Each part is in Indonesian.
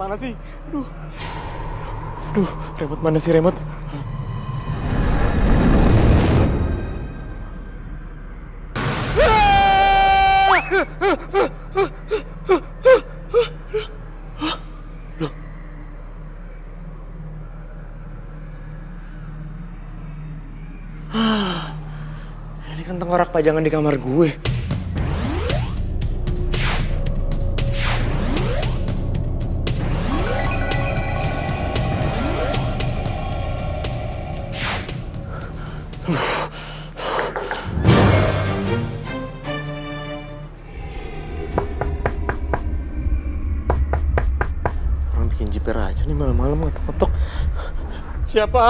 mana sih? Aduh, remote mana sih remote? Ini kan tengkorak pajangan di kamar gue. Orang bikin jiper aja nih malam-malam ngetok-ngetok. Siapa?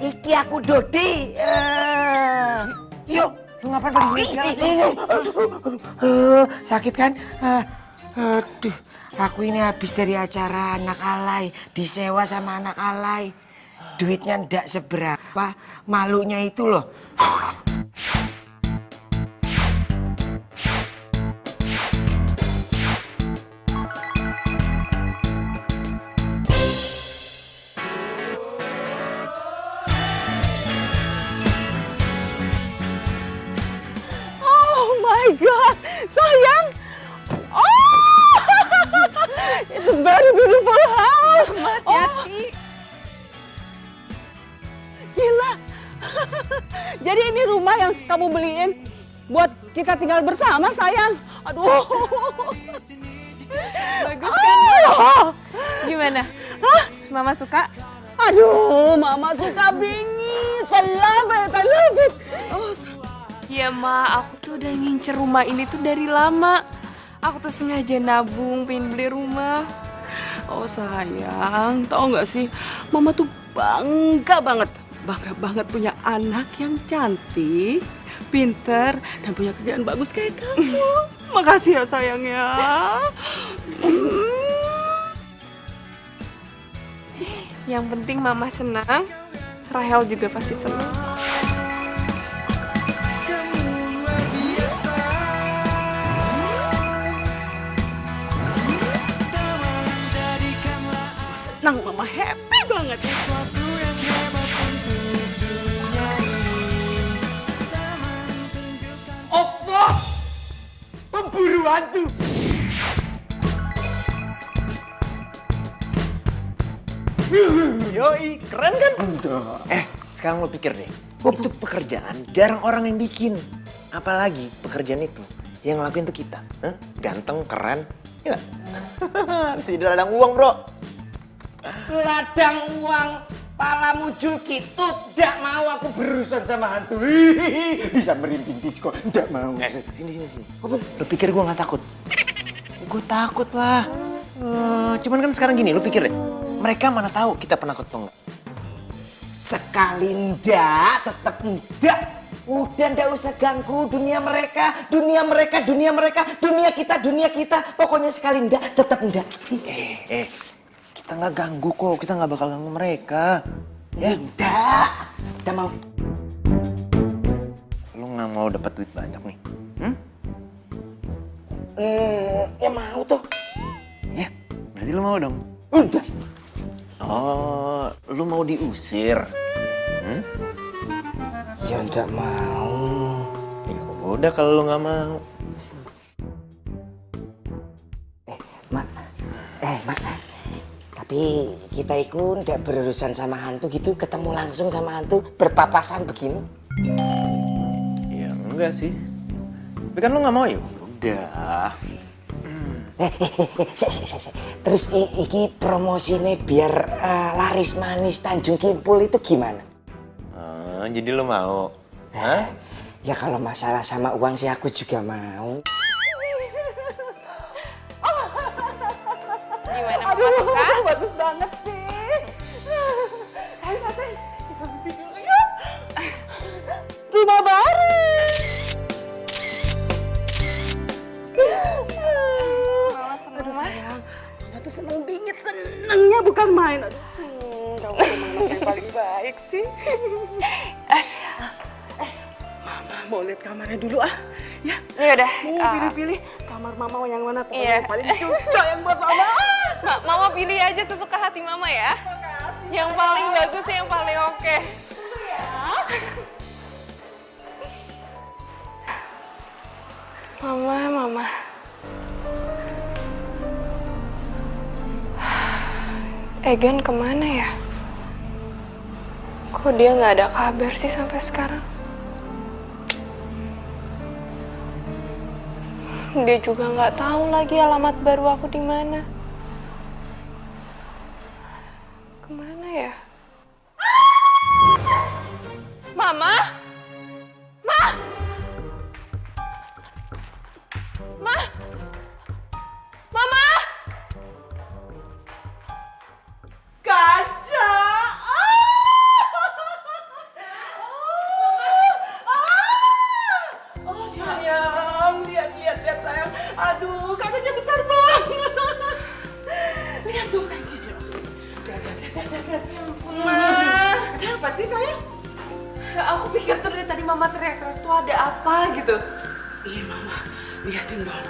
Iki aku Dodi. Yuk, Lu ngapain pagi segala sih? sakit kan? Aduh, aku ini habis dari acara anak alay, disewa sama anak alay. Duitnya ndak seberapa, malunya itu loh. Oh my God, sayang. Oh, it's a very beautiful house. Hati-hati. Gila. Jadi ini rumah yang kamu beliin buat kita tinggal bersama, sayang. Aduh. Bagus kan? Oh. Gimana? Mama suka? Aduh, Mama suka bingit. I love it, I love it. Oh, Ya Ma, aku tuh udah ngincer rumah ini tuh dari lama. Aku tuh sengaja nabung pengen beli rumah. oh sayang, tau gak sih, Mama tuh bangga banget punya anak yang cantik, pinter, dan punya kerjaan bagus kayak kamu. Makasih ya sayang ya. Yang penting Mama senang, Rahel juga pasti senang. Senang, Mama happy banget. Opo! Pemburu hantu! Yoi, keren kan? Sekarang lo pikir deh, itu pekerjaan jarang orang yang bikin. Apalagi pekerjaan itu yang ngelakuin tuh kita. Ganteng, keren, ya nggak? Bisa jadi ladang uang, bro. Ladang uang, pala muncul gitu. Ndak mau aku berurusan sama hantu. Bisa merimpin disco, nggak mau. Sini. Lo pikir gue nggak takut? Gue takut lah. Cuman kan sekarang gini, lo pikir deh. Mereka mana tahu kita penakut atau enggak? Sekali ndak, tetep ndak. Udah ndak usah ganggu dunia mereka, dunia kita. Pokoknya sekali ndak, tetep ndak. Kita nggak ganggu kok, kita nggak bakal ganggu mereka. Ya, Ndak. Ndak mau. lo nggak mau dapat duit banyak nih? Ya mau tuh. Ya, berarti lo mau dong. Udah. Oh, lo mau diusir? Ya ndak mau. Ya udah kalau lo nggak mau. Mak. Tapi kita itu ndak berurusan sama hantu gitu, ketemu langsung sama hantu, berpapasan begini. Ya enggak sih. Tapi kan lo nggak mau ya? Udah. Terus iki promosinya biar laris manis Tanjung Kimpul itu gimana? Jadi lo mau? Hah? Ya kalau masalah sama uang sih aku juga mau. Gimana Mama suka? Bagus banget sih. Ayo, kita mimpi dulu ya. Rumah baru. ini senengnya bukan main. Aduh, kamu emang anak yang paling baik sih. Mama mau lihat kamarnya dulu ah. Ya, Ya udah. mau pilih-pilih kamar mama yang mana pokoknya yang paling cocok yang buat mama. Mama pilih aja sesuka hati Mama ya. Yang paling bagus, yang paling oke. Mama. Egan kemana ya? Kok dia nggak ada kabar sih sampai sekarang? Dia juga nggak tahu lagi alamat baru aku di mana. Kemana ya? Mama? Ma? Ma? Mama? Kaca. Oh sayang, lihat sayang. Aduh, kacanya besar banget. Lihat dong sayang sini. Lihat. Ma? Kenapa sih sayang? Aku pikir tuh dari tadi Mama teriak-teriak tuh ada apa gitu. Iya mama, liatin dong.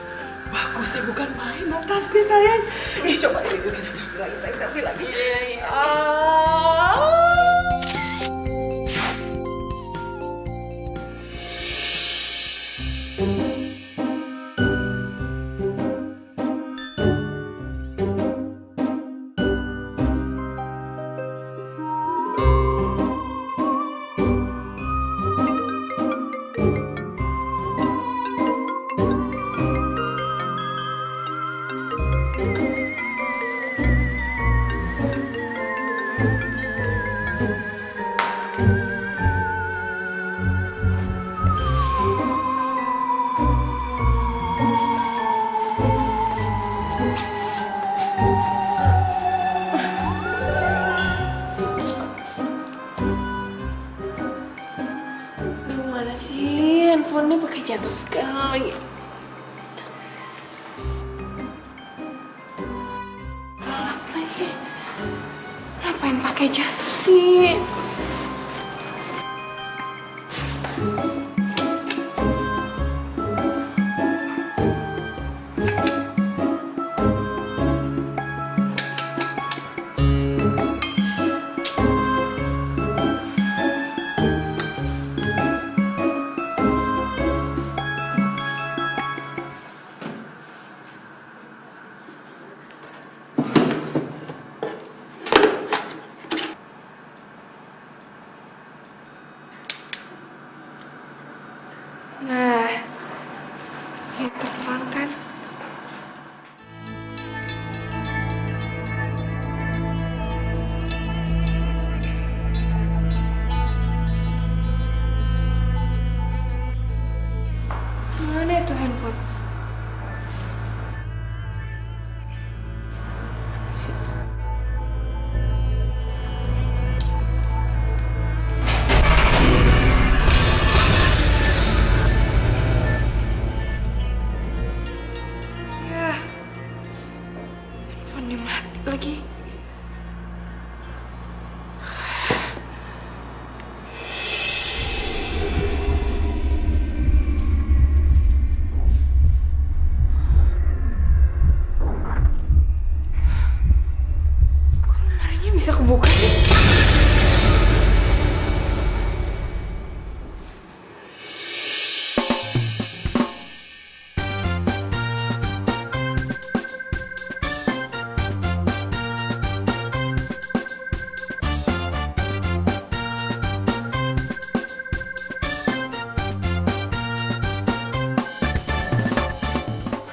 Bagus ya, bukan main atasnya sayang. Nih coba ini kita selfie lagi, sayang selfie lagi. Iya. Mana sih handphonenya pakai jatuh sekali. Ngapain pakai jatuh sih? Nah, ini terang kan? Mana itu handphone? Mana sih? Ya, handphone mati lagi. Kok lemarinya bisa kebuka sih?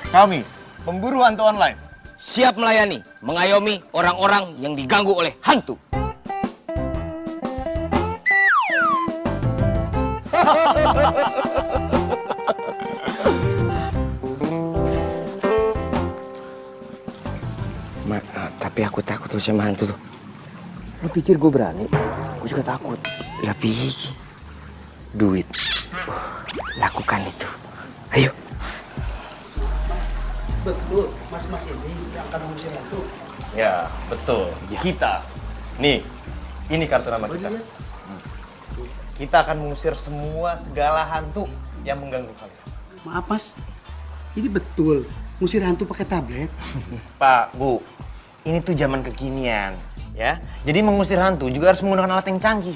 Kami, pemburu hantu online. Siap melayani, mengayomi orang-orang yang diganggu oleh hantu. Tapi aku takut tuh sama hantu tuh. Lu pikir gue berani? Gue juga takut. Lebih duit. Lakukan itu. Ayo. Betul, Mas ini yang akan mengusir hantu. Ya, betul. Kita. Nih, ini kartu nama kita. Kita akan mengusir segala hantu yang mengganggu kalian. Maaf Mas, ini betul ngusir hantu pakai tablet. Pak, Bu, ini tuh zaman kekinian, ya. Jadi mengusir hantu juga harus menggunakan alat yang canggih.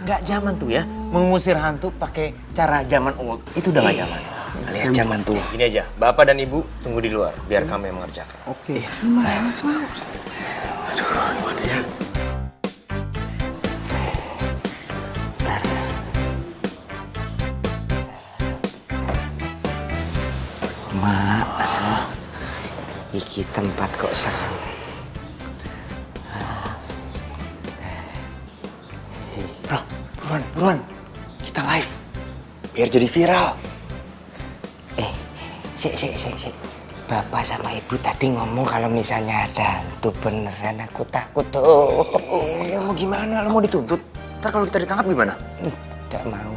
Nggak zaman tuh ya, mengusir hantu pakai cara zaman old. Itu udah nggak zaman. Alias zaman tua. Ini aja, Bapak dan Ibu tunggu di luar, biar kami yang mengerjakan. Oke. Mak, iki tempat kok serem. Bro, buruan. Kita live. Biar jadi viral. Sik. Bapak sama Ibu tadi ngomong kalau misalnya ada hantu beneran, aku takut tuh. Ya mau gimana? Lo mau dituntut? Ntar kalau kita ditangkap gimana? Tidak mau.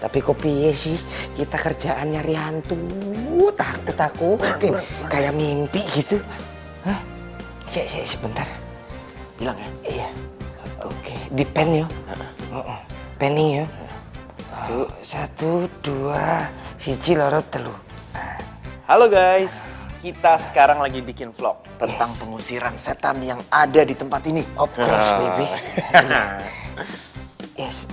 Tapi kok piye sih? Kita kerjaan nyari hantu. Takut aku. Kayak mimpi gitu. Hah? Sik, sebentar. Bilang ya? Iya. Oke. Di pen yo. Penny yo. Tuh, 1, 2, 1, loro, 3. Halo guys, kita sekarang lagi bikin vlog tentang pengusiran setan yang ada di tempat ini. Of course, baby. Yes,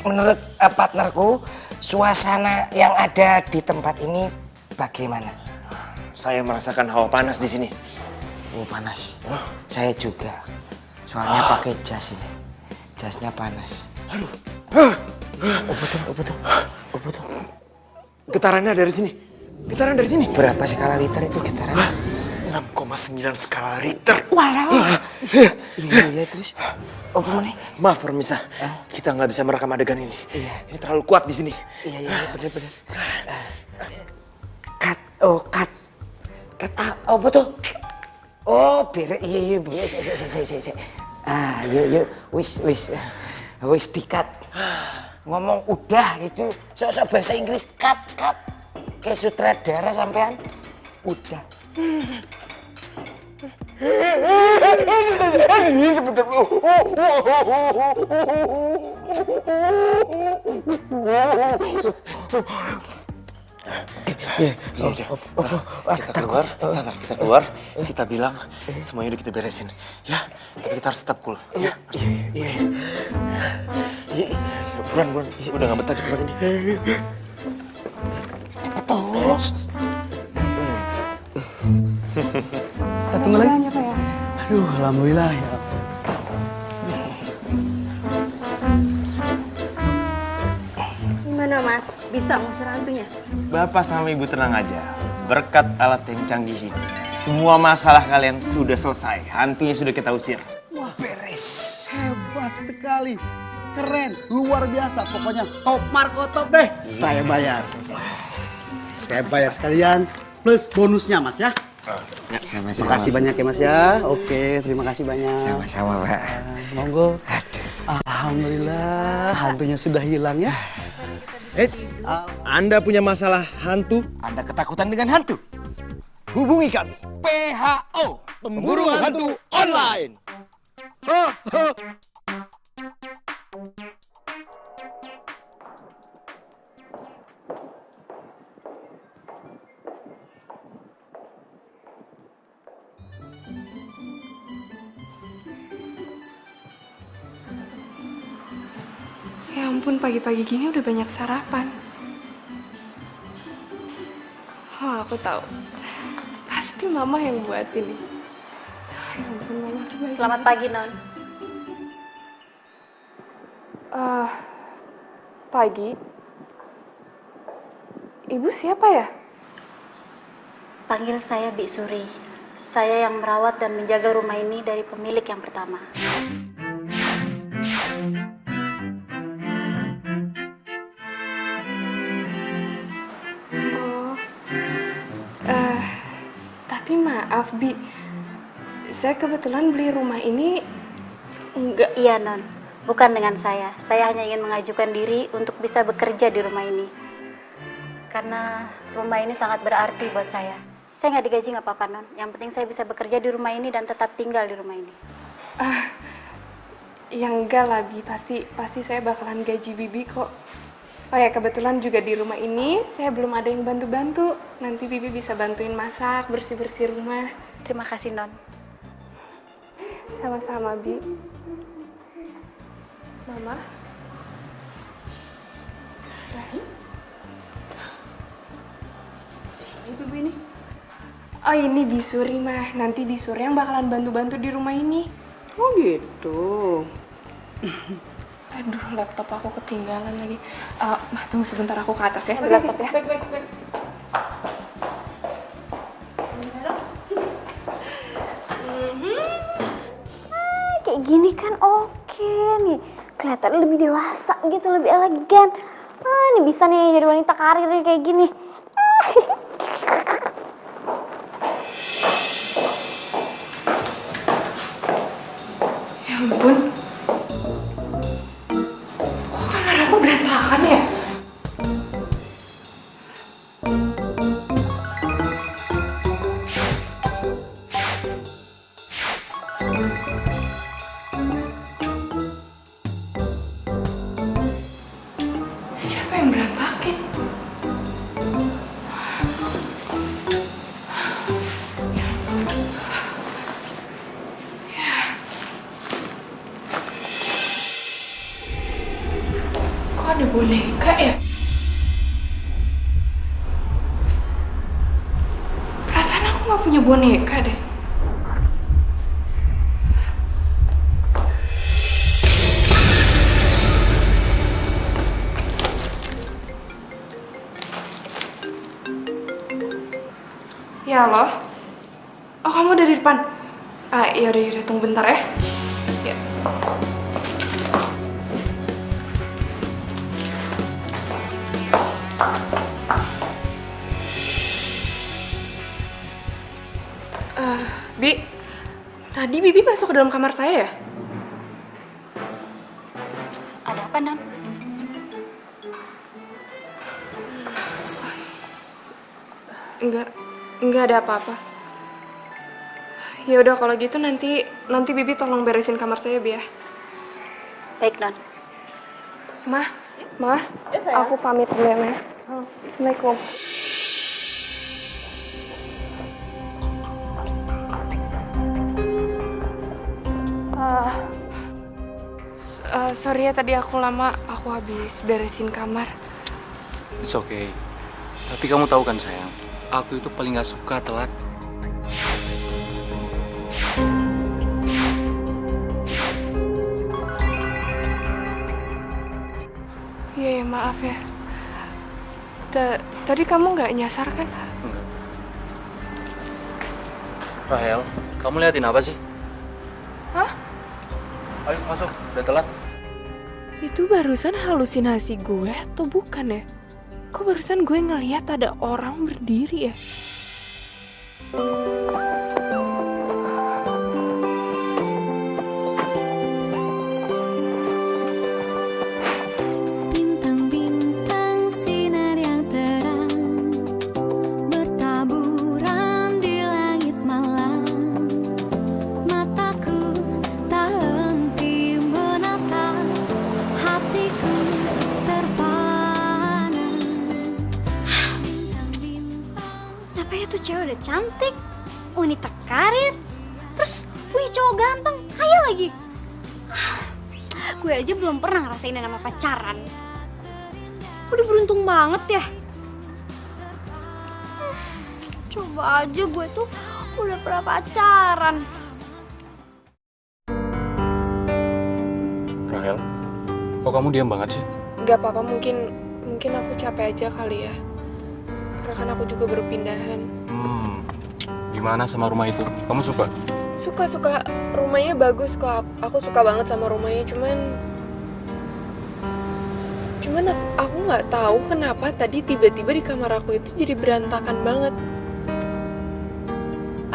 menurut partnerku, suasana yang ada di tempat ini bagaimana? Saya merasakan hawa panas di sini. Oh, panas. Saya juga. Soalnya pakai jas ini. Jasnya panas. Aduh. Oh betul. Getarannya dari sini. Getaran dari sini. Berapa skala liter itu getarannya? 6,9 skala Richter. Walau. Iya, terus. Oh, gimana? Maaf, permisa. Kita nggak bisa merekam adegan ini. Iya. Ini terlalu kuat di sini. Iya, bener. Cut. Oh, betul. Oh, beres. Iya. Sik. Yuk. Wis dikat. Ngomong udah gitu. Sok-sok bahasa Inggris. Cut. Kayak sutradara sampean. Udah. Kita keluar, kita bilang semuanya udah kita beresin, ya. Tapi kita harus tetap cool, ya. Iya. Buruan, udah nggak betah di tempat ini. Cepet toh. Kita tunggu lagi. Aduh, alhamdulillah ya. Gimana Mas? Bisa ngusir hantunya? Bapak sama Ibu tenang aja. Berkat alat yang canggih ini, semua masalah kalian sudah selesai. Hantunya sudah kita usir. Wah, beres. Hebat sekali. Keren, luar biasa. Pokoknya top Marco top deh. Saya bayar. Saya bayar sekalian. Plus bonusnya Mas ya. Sama-sama. Terima kasih banyak ya Mas ya. Oke, terima kasih banyak. Sama-sama, Pak. Monggo. Alhamdulillah, hantunya sudah hilang ya. Eits, Anda punya masalah hantu? Anda ketakutan dengan hantu? Hubungi kami. PHO, Pemburu hantu online. Ya ampun, pagi-pagi gini udah banyak sarapan. Oh, aku tahu. Pasti mama yang buat ini. Ya ampun, mama tuh baik. Selamat pagi Non. Pagi. Ibu siapa ya? Panggil saya Bi Suri. Saya yang merawat dan menjaga rumah ini dari pemilik yang pertama. Tapi maaf, Bi. Saya kebetulan beli rumah ini enggak. Iya Non, bukan dengan saya. Saya hanya ingin mengajukan diri untuk bisa bekerja di rumah ini. Karena rumah ini sangat berarti buat saya. Saya nggak digaji nggak apa-apa, Non. Yang penting saya bisa bekerja di rumah ini dan tetap tinggal di rumah ini. Ya enggak lah, Bi. Pasti saya bakalan gaji Bibi kok. Oh ya, kebetulan juga di rumah ini saya belum ada yang bantu-bantu. Nanti Bibi bisa bantuin masak, bersih-bersih rumah. Terima kasih, Non. Sama-sama, Bi. Mama? Rahim? Siapa ibu ini? Oh, ini Bisuri, Mah. Nanti Bisuri yang bakalan bantu-bantu di rumah ini. Oh gitu. Aduh, laptop aku ketinggalan lagi. Mah, tunggu sebentar, aku ke atas ya. Laptop ya. Baik. Kayak gini kan oke nih. Kelihatannya lebih dewasa gitu, lebih elegan. Ini bisa nih jadi wanita karir nih kayak gini. Ya ampun. Kok kamar aku berantakan ya? Siapa yang berantakin? Kok ada boneka ya? Perasaan aku nggak punya boneka deh. Ya Allah. Oh, kamu udah di depan. Yaudah, tunggu bentar ya. Ya. Bi, tadi Bibi masuk ke dalam kamar saya ya? Ada apa, Non? Enggak ada apa-apa. Ya udah kalau gitu nanti Bibi tolong beresin kamar saya, Bi ya. Baik, Non. Mah, aku pamit dulu ya, Mah. Assalamualaikum. Sorry ya tadi aku lama, aku habis beresin kamar. It's okay. Tapi kamu tahu kan sayang, aku itu paling gak suka telat. Iya, maaf ya. Tadi kamu nggak nyasar kan? Enggak. Rahel, kamu liatin apa sih? Hah? Ayo masuk, udah telat. Itu barusan halusinasi gue atau bukan ya? Kok barusan gue ngeliat ada orang berdiri ya? Bintang-bintang sinar yang terang bertaburan di langit malam. Mataku tak henti menatap, hatiku terpana. Kenapa ya tuh cewek udah cantik, wanita karir, terus punya cowok ganteng, kaya lagi. Gue aja belum pernah ngerasain yang namanya pacaran. Udah beruntung banget ya. Coba aja gue tuh udah pernah pacaran. Rahel, kok kamu diam banget sih? Gak apa-apa, mungkin aku capek aja kali ya. Karena kan aku juga baru pindahan. Gimana sama rumah itu? Kamu suka? Suka, rumahnya bagus kok. Aku suka banget sama rumahnya, cuman aku nggak tahu kenapa tadi tiba-tiba di kamar aku itu jadi berantakan banget.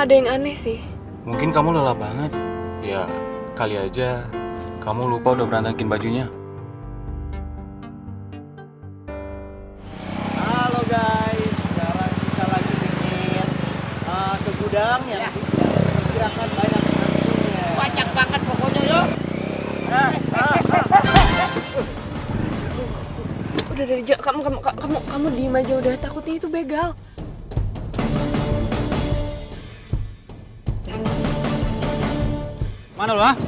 Ada yang aneh sih. Mungkin kamu lelah banget. Ya, kali aja kamu lupa udah berantakin bajunya. Halo guys, sekarang kita lagi bikin Dadang yang gerakan banyak hantunya. Banyak banget pokoknya yuk. Udah dari kamu diem aja udah, takutnya itu begal. Mana lo, ha?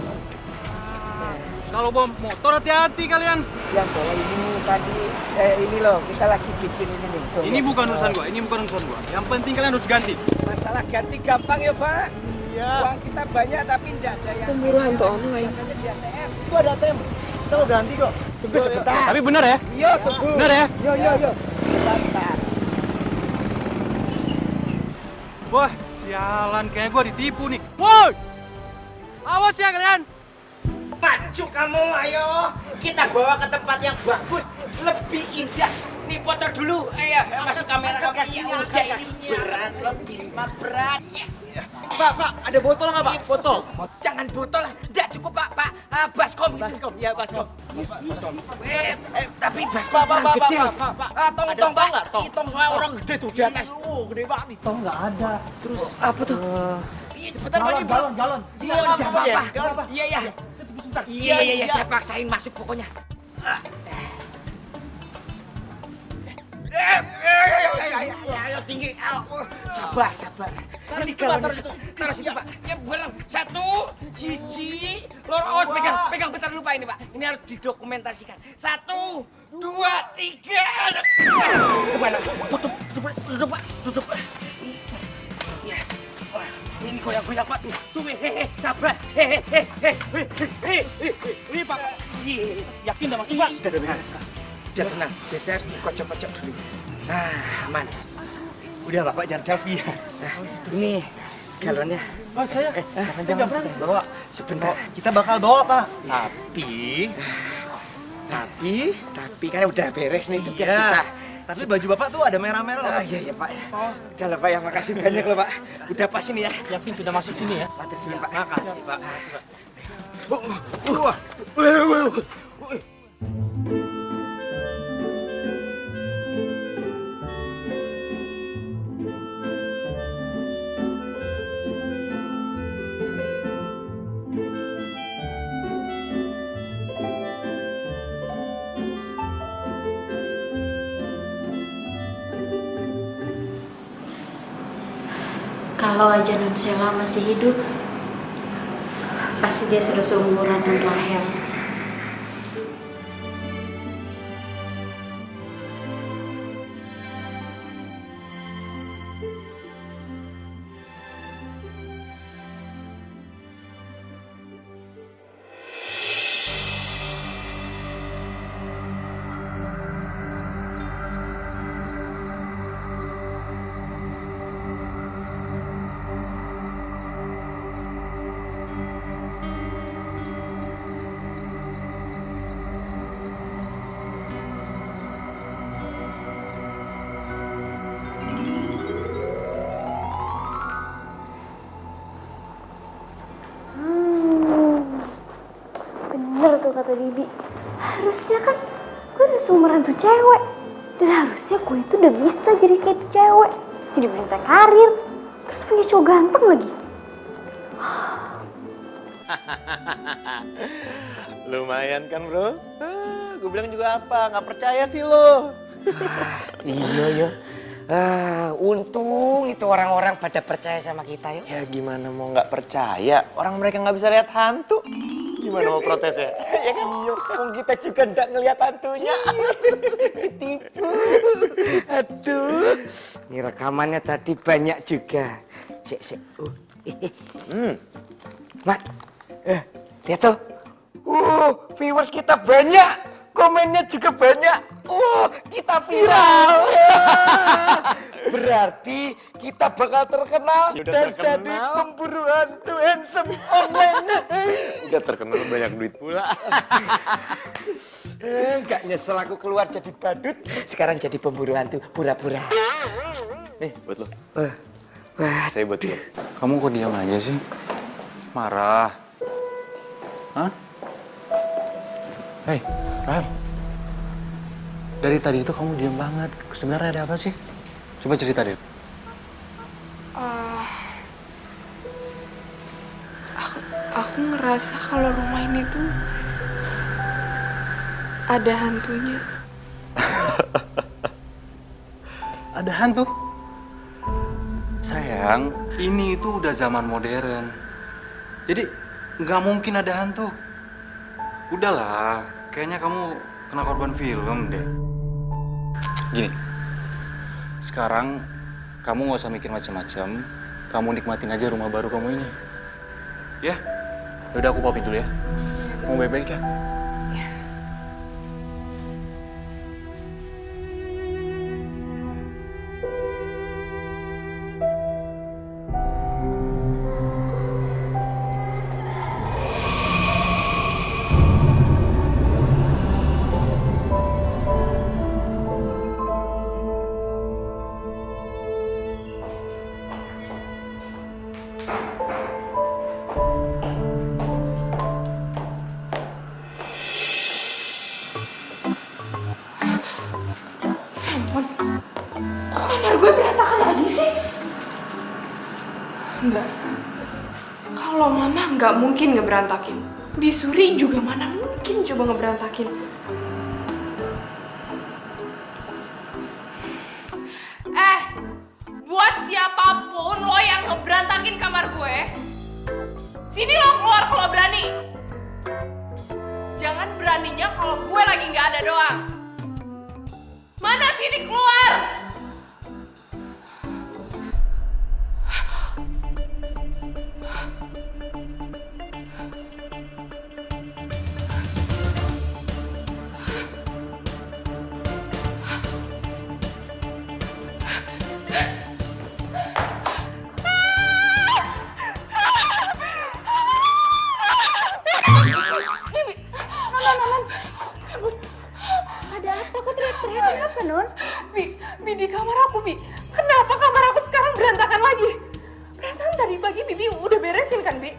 Kalau bawa motor hati-hati kalian. Yang bawa ini tadi, ini loh, kita lagi bikin ini nih. Tuh, Ini bukan urusan gua, ini bukan urusan gua. Yang penting kalian harus ganti. Masalah ganti gampang ya Pak. Iya. Uang kita banyak tapi enggak ada yang... Pemburu hantu online. Itu ada ATM. Kita mau ganti kok. Tunggu sebentar. Tapi benar ya? Iya, tunggu. Benar ya? Yo. Sebentar. Wah, sialan kayak gua ditipu nih. Woi! Awas ya kalian. Maju kamu, ayo. Kita bawa ke tempat yang bagus, lebih indah. Nih foto dulu, ayo masuk kamera kamu. Ya udah ini berat, lo Bisma berat. Pak, ada botol nggak, Pak? Botol. Jangan botol, enggak cukup Pak. Baskom itu. Baskom, ya baskom. Tapi baskom Pak, gede. Tong nggak? Tong soalnya orang gede tuh di atas. Gede banget nih. Tong nggak ada. Terus apa tuh? Iya cepetan Pak, Galon. Iya, enggak apa-apa. Iya, saya paksain masuk pokoknya. Ayo tinggi. Sabar. Ini galon. Taruh situ Pak. Ya bareng. 1, 2, loro. Awas pegang bentar dulu Pak ini Pak. Ini harus didokumentasikan. 1, 2, 3. Kemana? Tutup Pak. Iya. Ini goyang-goyang Pak. Tuh, sabar. Ini Pak. Yakin udah masuk, Pak? Udah beres Pak. Udah tenang. Biasanya harus dikocok-kocok dulu. Nah, aman. Udah Bapak jangan selfie ya. Nah, ini galonnya. Oh, saya. Jangan bawa. Sebentar. Kita bakal bawa, Pak. Tapi kan udah beres nih tugas Iya. kita. Tapi baju Bapak tuh ada merah-merah loh. Iya Pak. Udah lah Pak ya, makasih banyak loh Pak. Udah pas ini ya. Yakin sudah masuk sini ya? Matur suwun Pak. Makasih, Pak. Kalau aja Nonsela masih hidup, pasti dia sudah seumuran dan Rahel. Bener tuh kata Bibi. Harusnya kan gue udah seumuran tuh cewek. Dan harusnya gue itu udah bisa jadi kayak tuh cewek. Jadi berita karir. Terus punya cowok ganteng lagi. Lumayan kan, Bro? Gue bilang juga apa? Nggak percaya sih lo. Iya. Untung itu orang-orang pada percaya sama kita yuk. Ya gimana mau nggak percaya? Orang mereka nggak bisa lihat hantu. Gimana mau protes ya? Ya kan, kita juga nggak ngeliat hantunya. Ketipu. Aduh. Ini rekamannya tadi banyak juga. Cek. Mat, lihat tuh. Viewers kita banyak. Komennya juga banyak. Kita viral. Berarti kita bakal terkenal dan jadi pemburu hantu handsome online. Udah terkenal banyak duit pula. Enggak nyesel aku keluar jadi badut, sekarang jadi pemburu hantu pura-pura. Nih, buat lo. Wah, Saya buat lo. Kamu kok diam aja sih? Marah? Hah? Hei, Rahel. Dari tadi itu kamu diam banget. Sebenarnya ada apa sih? Coba cerita deh. Aku ngerasa kalau rumah ini tuh ada hantunya. Ada hantu? Sayang, ini itu udah zaman modern. Jadi nggak mungkin ada hantu. Udahlah, kayaknya kamu kena korban film deh. Gini, sekarang kamu nggak usah mikir macam-macam. Kamu nikmatin aja rumah baru kamu ini. Ya, udah aku pamit dulu ya. Mau baik-baik ya? Gue berantakan lagi sih? Enggak. Kalau mama nggak mungkin ngeberantakin. Bisuri juga mana mungkin coba ngeberantakin. Buat siapapun lo yang ngeberantakin kamar gue, sini lo keluar kalau berani. Jangan beraninya kalau gue lagi nggak ada doang. Mana sini keluar? Ada apa? Kok teriak-teriak? Kenapa, Non? Bi di kamar aku, Bi. Kenapa kamar aku sekarang berantakan lagi? Perasaan tadi pagi Bibi udah beresin kan, Bi?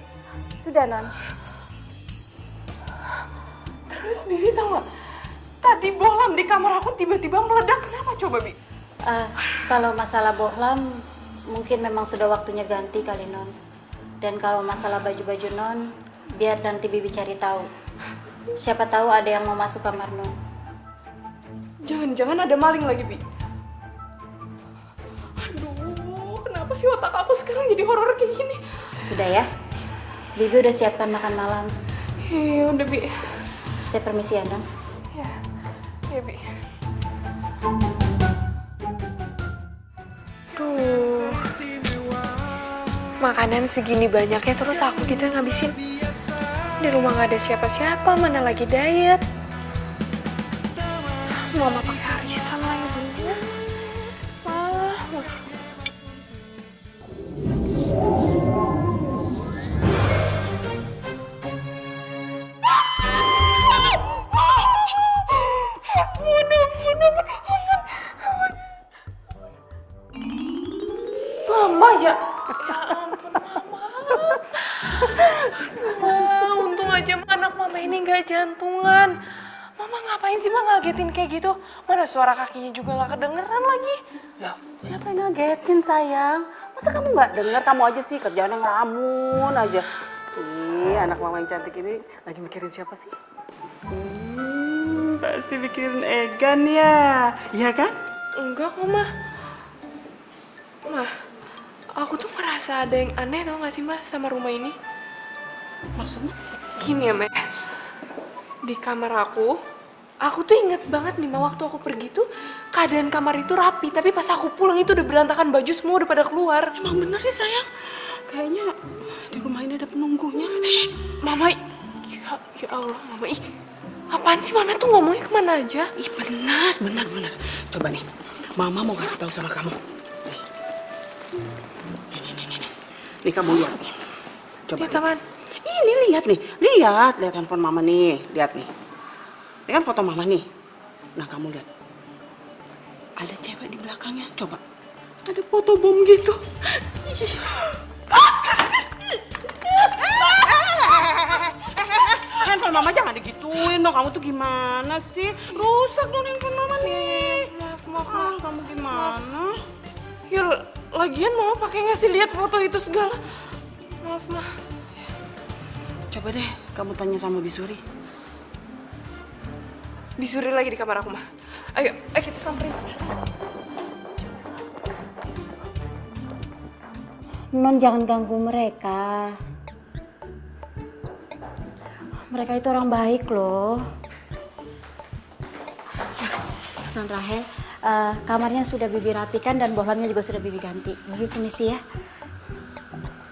Sudah, Non. Terus Bibi tau gak? Tadi bohlam di kamar aku tiba-tiba meledak. Kenapa coba, Bi? Kalau masalah bohlam, mungkin memang sudah waktunya ganti kali, Non. Dan kalau masalah baju-baju Non, biar nanti Bibi cari tahu. Siapa tahu ada yang mau masuk kamar Non. Jangan-jangan ada maling lagi, Bi. Aduh, kenapa sih otak aku sekarang jadi horor kayak gini? Sudah ya? Bibi udah siapkan makan malam. Ya udah, Bi. Saya permisi ya, Non. Ya, Bi. Duh. Makanan segini banyaknya terus aku gitu yang ngabisin. Di rumah nggak ada siapa-siapa, mana lagi diet. Mama pakai arisan lagi dulu. Mama ya. Ya ampun, Mama. Aduh, untung aja anak Mama ini nggak jantungan. Mama ngapain sih ngagetin kayak gitu? Mana suara kakinya juga nggak kedengeran lagi. Loh, siapa yang ngagetin, sayang? Masa kamu nggak denger? Kamu aja sih kerjaannya ngelamun aja. Ih, anak mama yang cantik ini lagi mikirin siapa sih? Pasti mikirin Egan ya. Iya kan? Enggak kok, Mah. Mah, aku tuh merasa ada yang aneh tau gak sih, Mah, sama rumah ini? Maksudnya? Gini ya, Meh. Di kamar aku tuh inget banget nih, Mah, waktu aku pergi tuh keadaan kamar itu rapi, tapi pas aku pulang itu udah berantakan, baju semua udah pada keluar. Emang bener sih, sayang. Kayaknya di rumah ini ada penunggunya. Shh, Mama. Ya Allah, Mama. Ih, apaan sih Mama tuh ngomongnya kemana aja? Ih, benar. Coba nih, Mama mau kasih tahu sama kamu. Nih. Nih kamu lihat nih. Coba. Lihat apaan? Ini lihat nih. Lihat handphone Mama nih. Lihat nih. Ini kan foto Mama nih. Nah, kamu lihat. Ada cewek di belakangnya. Coba. Ada foto bom gitu. Handphone Mama jangan digituin dong. Kamu tuh gimana sih? Rusak dong handphone Mama nih. Maaf. Kamu gimana? Ya, lagian Mama pakai ngasih lihat foto itu segala. Maaf, Mah. Coba deh kamu tanya sama Bisuri. Bisuri lagi di kamar aku, mah. Ayo kita samperin. Non jangan ganggu mereka. Mereka itu orang baik loh. Non Rahel, kamarnya sudah Bibi rapikan dan bohlamnya juga sudah Bibi ganti. Bibi permisi ya.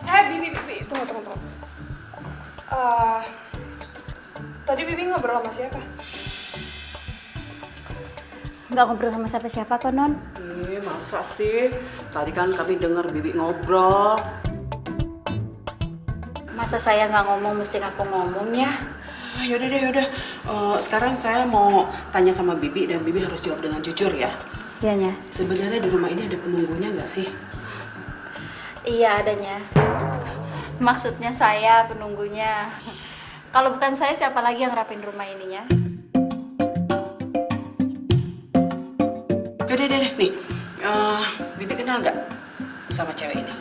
Bibi, tunggu. Tadi Bibi ngobrol sama siapa? Nggak ngobrol sama siapa-siapa kok, Non. Masa sih? Tadi kan kami dengar Bibi ngobrol. Masa saya nggak ngomong mesti aku ngomong ya? Yaudah deh. Sekarang saya mau tanya sama Bibi dan Bibi harus jawab dengan jujur ya. Iyanya. Sebenarnya di rumah ini ada penunggunya nggak sih? Iya adanya. Maksudnya saya penunggunya. Kalau bukan saya siapa lagi yang rapin rumah ininya? Yaudah deh nih. Bibi kenal nggak sama cewek ini?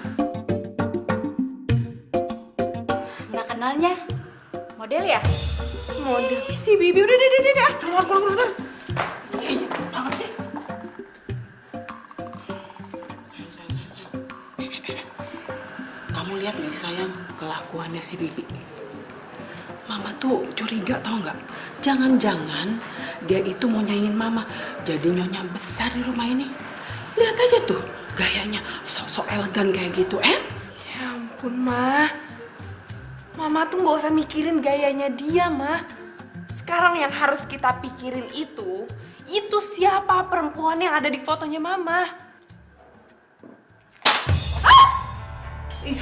Nggak kenalnya. Model ya? Model. Si Bibi udah deh. Keluar. Iya, banget sih. Kamu lihat nggak sih sayang kelakuannya si Bibi? Mama tuh curiga tau nggak? Jangan-jangan dia itu mau nyaingin Mama jadi nyonya besar di rumah ini. Lihat aja tuh gayanya sok-sok elegan kayak gitu, Ya ampun, Mah. Mama tuh nggak usah mikirin gayanya dia, Mah. Sekarang yang harus kita pikirin itu siapa perempuan yang ada di fotonya Mama. Iya,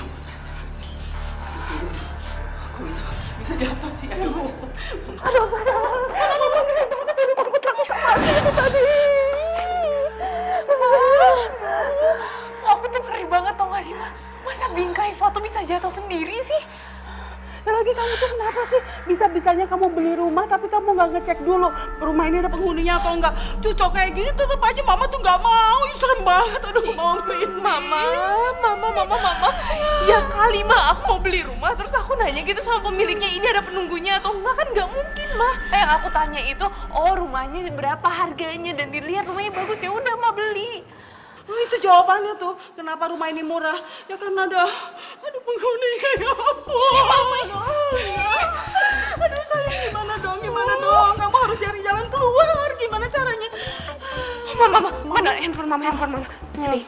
aku bisa jatuh sih. Aduh. Aku tuh ngeri banget tau gak sih, Ma? Masa bingkai foto bisa jatuh sendiri sih? Dan lagi kamu tuh kenapa sih? Bisa-bisanya kamu beli rumah tapi kamu nggak ngecek dulu rumah ini ada penghuninya atau enggak. Cucok kayak gini tetep aja Mama tuh nggak mau. Serem banget. Aduh, Mama. Ya kali, Ma, aku mau beli rumah terus aku nanya gitu sama pemiliknya ini ada penunggunya atau enggak, kan nggak mungkin, Ma. Yang aku tanya itu, rumahnya berapa harganya dan dilihat rumahnya bagus, ya udah Ma beli. Loh itu jawabannya tuh, kenapa rumah ini murah? Ya karena ada penghuni kayak aku. Aduh sayang, gimana dong? Kamu harus cari jalan keluar, gimana caranya? Mama, mana handphone Mama? Nih,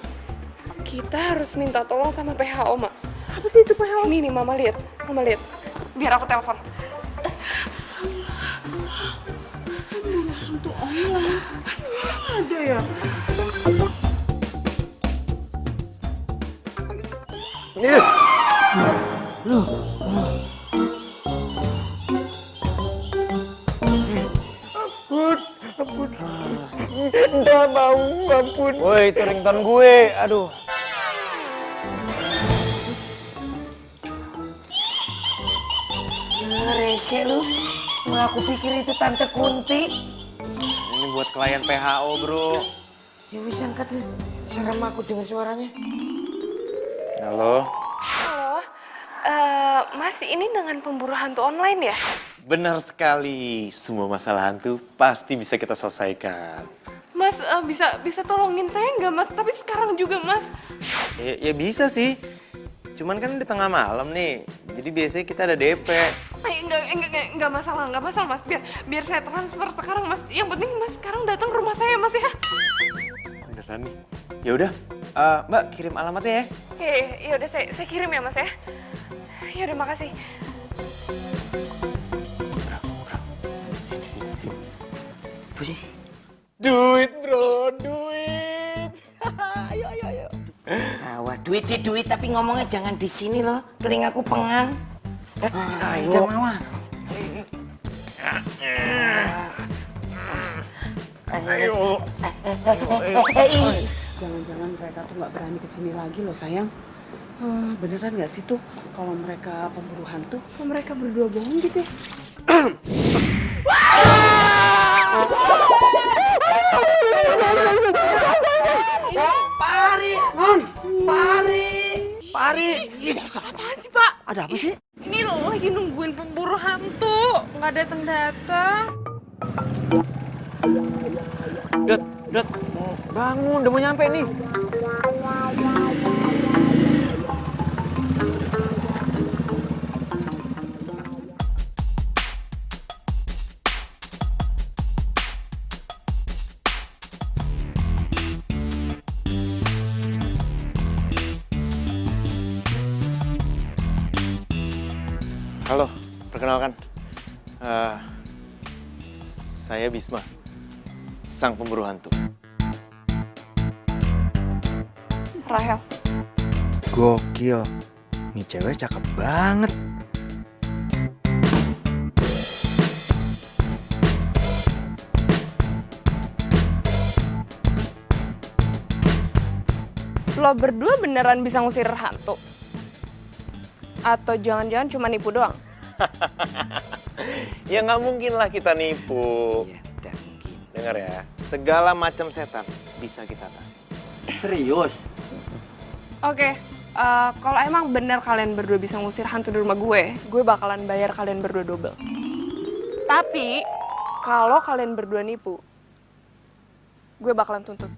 kita harus minta tolong sama PHO, Ma. Apa sih itu PHO? Ini nih, Mama lihat. Biar aku telepon. Hantu online. Ada ya? Ampun. Nggak mau, ampun. Woi, itu ringtone gue. Aduh. Rese lu. Aku pikir itu Tante Kunti. Ini buat klien PHO, bro. Ya bisa angkat sih. Serem aku dengar suaranya. Halo. Mas, ini dengan pemburu hantu online ya? Benar sekali. Semua masalah hantu pasti bisa kita selesaikan. Mas, bisa tolongin saya nggak, Mas? Tapi sekarang juga, Mas. Ya bisa sih. Cuman kan di tengah malam nih. Jadi biasanya kita ada DP. Enggak masalah, Mas. Biar saya transfer sekarang, Mas. Yang penting Mas sekarang datang ke rumah saya, Mas, ya. Beneran nih. Ya udah, Mbak kirim alamatnya ya. Ya udah saya kirim ya, Mas ya. Ya udah, makasih. Sini. Apa sih? Duit, bro, duit. Ayo. Duit sih duit, tapi ngomongnya jangan di sini loh. Telingaku pengang. Jangan mawar. Ayo. Jangan-jangan mereka tuh nggak berani kesini lagi loh sayang. Beneran nggak sih tuh kalau mereka pemburu hantu? Mereka berdua bohong gitu ya? Pari, Non. Pari. Apaan sih, Pak? Ada apa sih? Ini lo lagi nungguin pemburu hantu, nggak datang-datang. Dot, bangun, udah mau nyampe nih. Halo, perkenalkan. Saya Bisma, sang pemburu hantu. Rahel. Gokil, nih cewek cakep banget. Lo berdua beneran bisa ngusir hantu? Atau jangan-jangan cuma nipu doang? Ya nggak mungkin lah kita nipu. Dengar ya, segala macam setan bisa kita atasi. Serius? Oke, kalau emang bener kalian berdua bisa ngusir hantu di rumah gue bakalan bayar kalian berdua double. Tapi, kalau kalian berdua nipu, gue bakalan tuntut.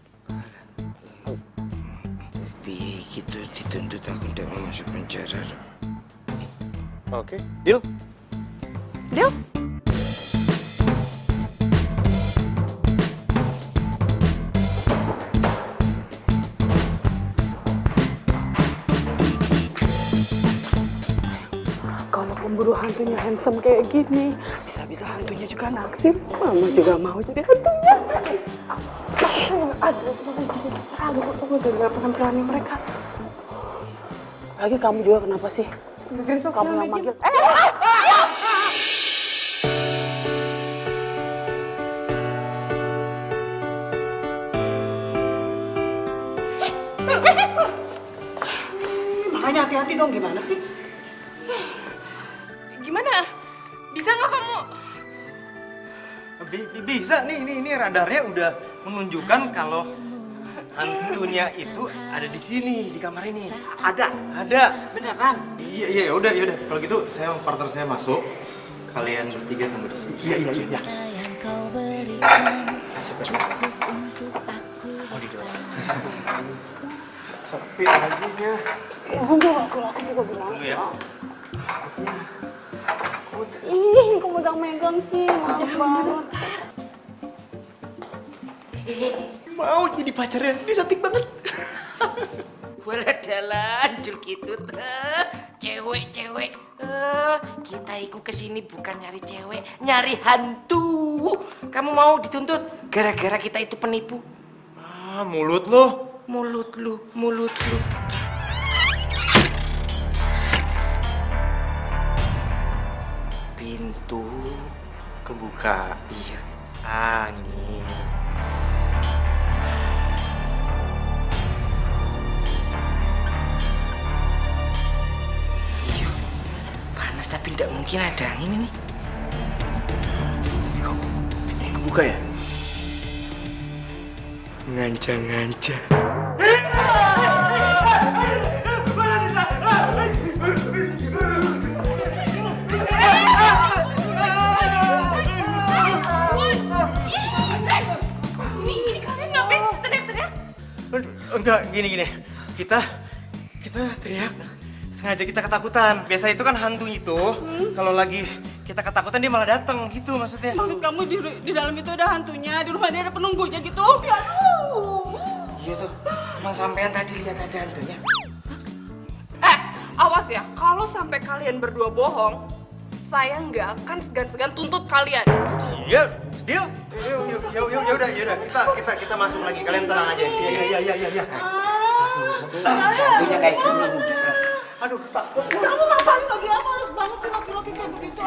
Bi, gitu dituntut aku udah mau masuk penjara. Oke, deal? Deal? Kalau pemburu hantunya handsome kayak gini, bisa-bisa hantunya juga naksir. Mama juga mau jadi hantunya. Aduh, aku gara-gara penampilannya mereka. Lagi kamu juga kenapa sih? Kamu yang manggil. Makanya hati-hati dong, gimana sih? Gimana? Bisa nggak kamu? Bisa nih, ini radarnya udah menunjukkan kalau hantunya itu ada di sini, di kamar ini. Ada. Bener kan? Iya, udah. Kalau gitu saya sama partner saya masuk. Kalian bertiga tunggu di sini. Iya. Oh, di doang. Sepi laginya. Aku juga bilang. Tunggu ya. Ih, kok megang-megang sih, maaf banget. Mau jadi pacarnya, dia cantik banget. Beradalan, Julkitut. Cewek. Kita ikut kesini bukan nyari cewek, nyari hantu. Kamu mau dituntut gara-gara kita itu penipu? Mulut lo. Mulut lu. Pintu Kebuka. iya. Angin. Iya. Panas tapi tidak mungkin ada angin ini. Tapi kok pintunya kebuka ya? Nganja-nganja. Ini kalian ngapain sih teriak-teriak? Enggak, gini. Kita teriak sengaja kita ketakutan. Biasa itu kan hantu itu kalau lagi kita ketakutan dia malah datang gitu maksudnya. Maksud kamu di dalam itu ada hantunya, di rumah dia ada penunggunya gitu? Ya Iya tuh, emang sampean tadi lihat ada hantunya. Awas ya, kalau sampai kalian berdua bohong, saya nggak akan segan-segan tuntut kalian. Iya, deal. Yaudah. Kita masuk lagi. Kalian tenang aja. Iya. Hantunya kayak gini. Aduh, takut. kamu ngapain lagi? Apa harus banget sih laki-laki kayak begitu?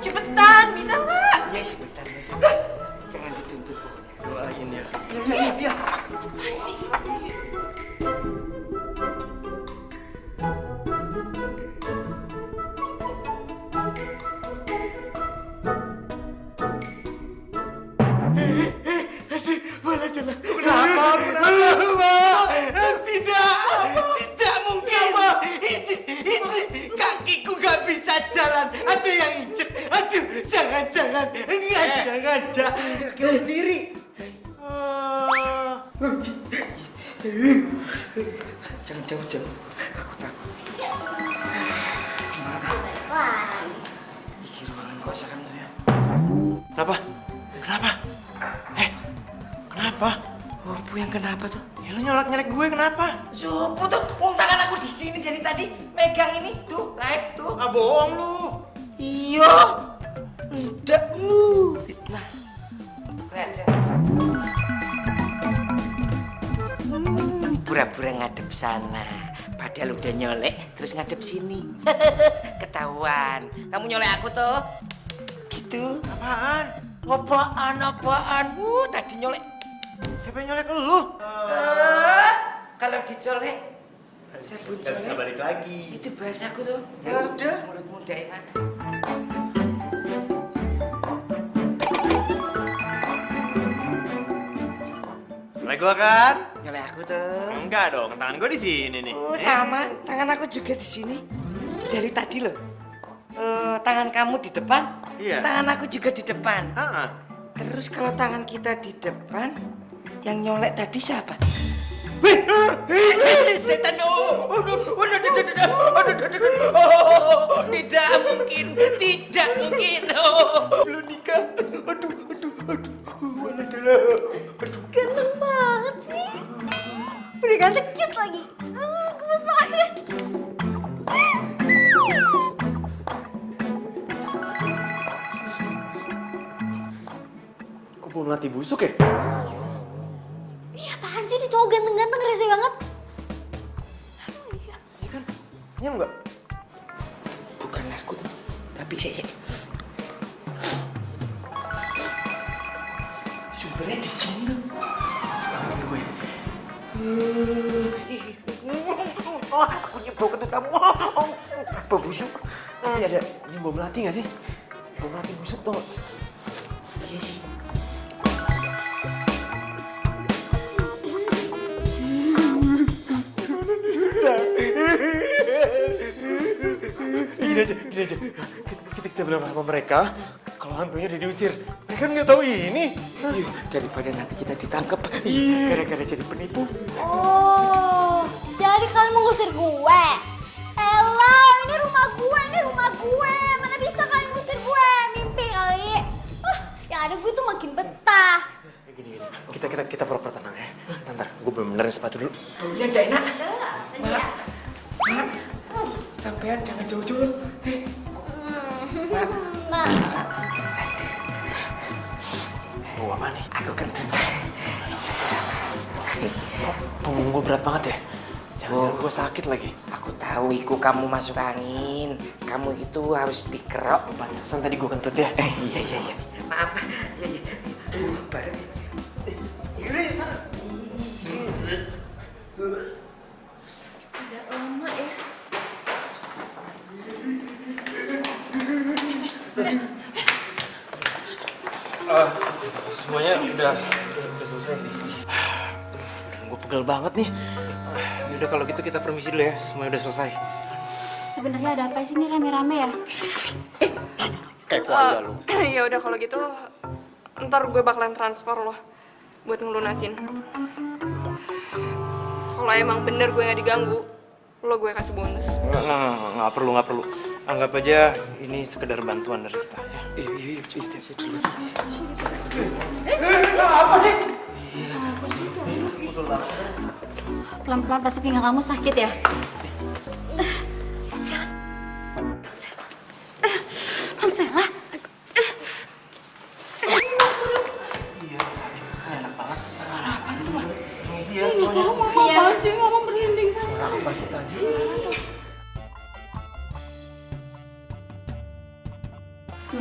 Cepetan, bisa nggak? Iya, sebentar. Jangan dituntut pokoknya. Doain ya. Iya. Apaan sih? Tidak mungkin. Tidak. Kaki lo sendiri. Jangan jauh-jauh. Aku takut. Ih, ruangan kok serem tuh ya. Kenapa? Kenapa? Kenapa? Apa yang kenapa tuh? Ya lo nyolek-nyolek gue kenapa? Sopo tuh? Tangan aku di sini dari tadi megang ini tuh, live tuh. Ah, bohong lu. Iya. Sudah. Fitnah. Raja. Pura-pura ngadep sana. Padahal udah nyolek, terus ngadep sini. Ketahuan. Kamu nyolek aku tuh. Gitu. Apaan? Apaan? Tadi nyolek. Siapa yang nyolek lu? Kalau dicolek, saya pun Gak bisa balik lagi. Itu bahasaku tuh. Ya udah. Mulutmu udah enak. Nyolek gua kan? Nyolek aku tuh. Enggak dong, tangan gua di sini nih. Sama, tangan aku juga di sini. Dari tadi loh. Tangan kamu di depan, Iya. tangan aku juga di depan. Terus kalau tangan kita di depan, yang nyolek tadi siapa? Setan! Tidak mungkin, tidak mungkin. Belum nikah. Aduh. Ganteng banget sih. Udah ganteng cute lagi. Gemes banget. Kok belum mati busuk ya? Ini apaan sih? Ini cowok ganteng-ganteng rese banget. Iya kan? Iya enggak? Bukan aku, tapi saya. Sumbernya di sini. Masuk angin gue. Aku nyebau kentut kamu. Bau busuk. Tapi ada, ini bau melati gak sih? Bau melati busuk tau gak? Iya sih. Gini aja. Kita bilang sama mereka kalau hantunya udah diusir. Mereka nggak tahu ini. Daripada nanti kita ditangkap. Gara-gara jadi penipu. Oh, jadi kalian mau ngusir gue? Ella, ini rumah gue. Mana bisa kalian ngusir gue? Mimpi kali. Yang ada gue tuh makin betah. Gini. Kita pura-pura tenang ya. Ntar, gue benerin sepatu dulu. Baunya nggak enak. Senja. Sampean jangan jauh-jauh. Nah, Bau apa nih? Aku kentut. Punggung gue berat banget ya? Jangan gue sakit lagi. Aku tahu iku kamu masuk angin. Kamu itu harus dikerok. Pantesan tadi gue kentut ya? Iya. Maaf. Iya. Bareng. Yaudah, sana. Udah lama ya. Semuanya udah selesai. Gue pegel banget nih. Udah kalau gitu kita permisi dulu ya. Semuanya udah selesai. Sebenarnya ada apa sih ini rame-rame ya? Kayak keluarga lu. Ya udah kalau gitu, ntar gue bakalan transfer lo buat ngelunasin. Kalau emang bener gue nggak diganggu, lo gue kasih bonus. Nggak perlu. Anggap aja ini sekedar bantuan dari kita ya. Iya, dulu. Apa sih? Pelan-pelan pasti pinggang kamu sakit ya? Nonsela. Iya, sakit. Enak banget. Apa tuh, Mak? Permisi ya Kamu semuanya. apaan sih? Ngomong merinding sama. Apa sih tadi?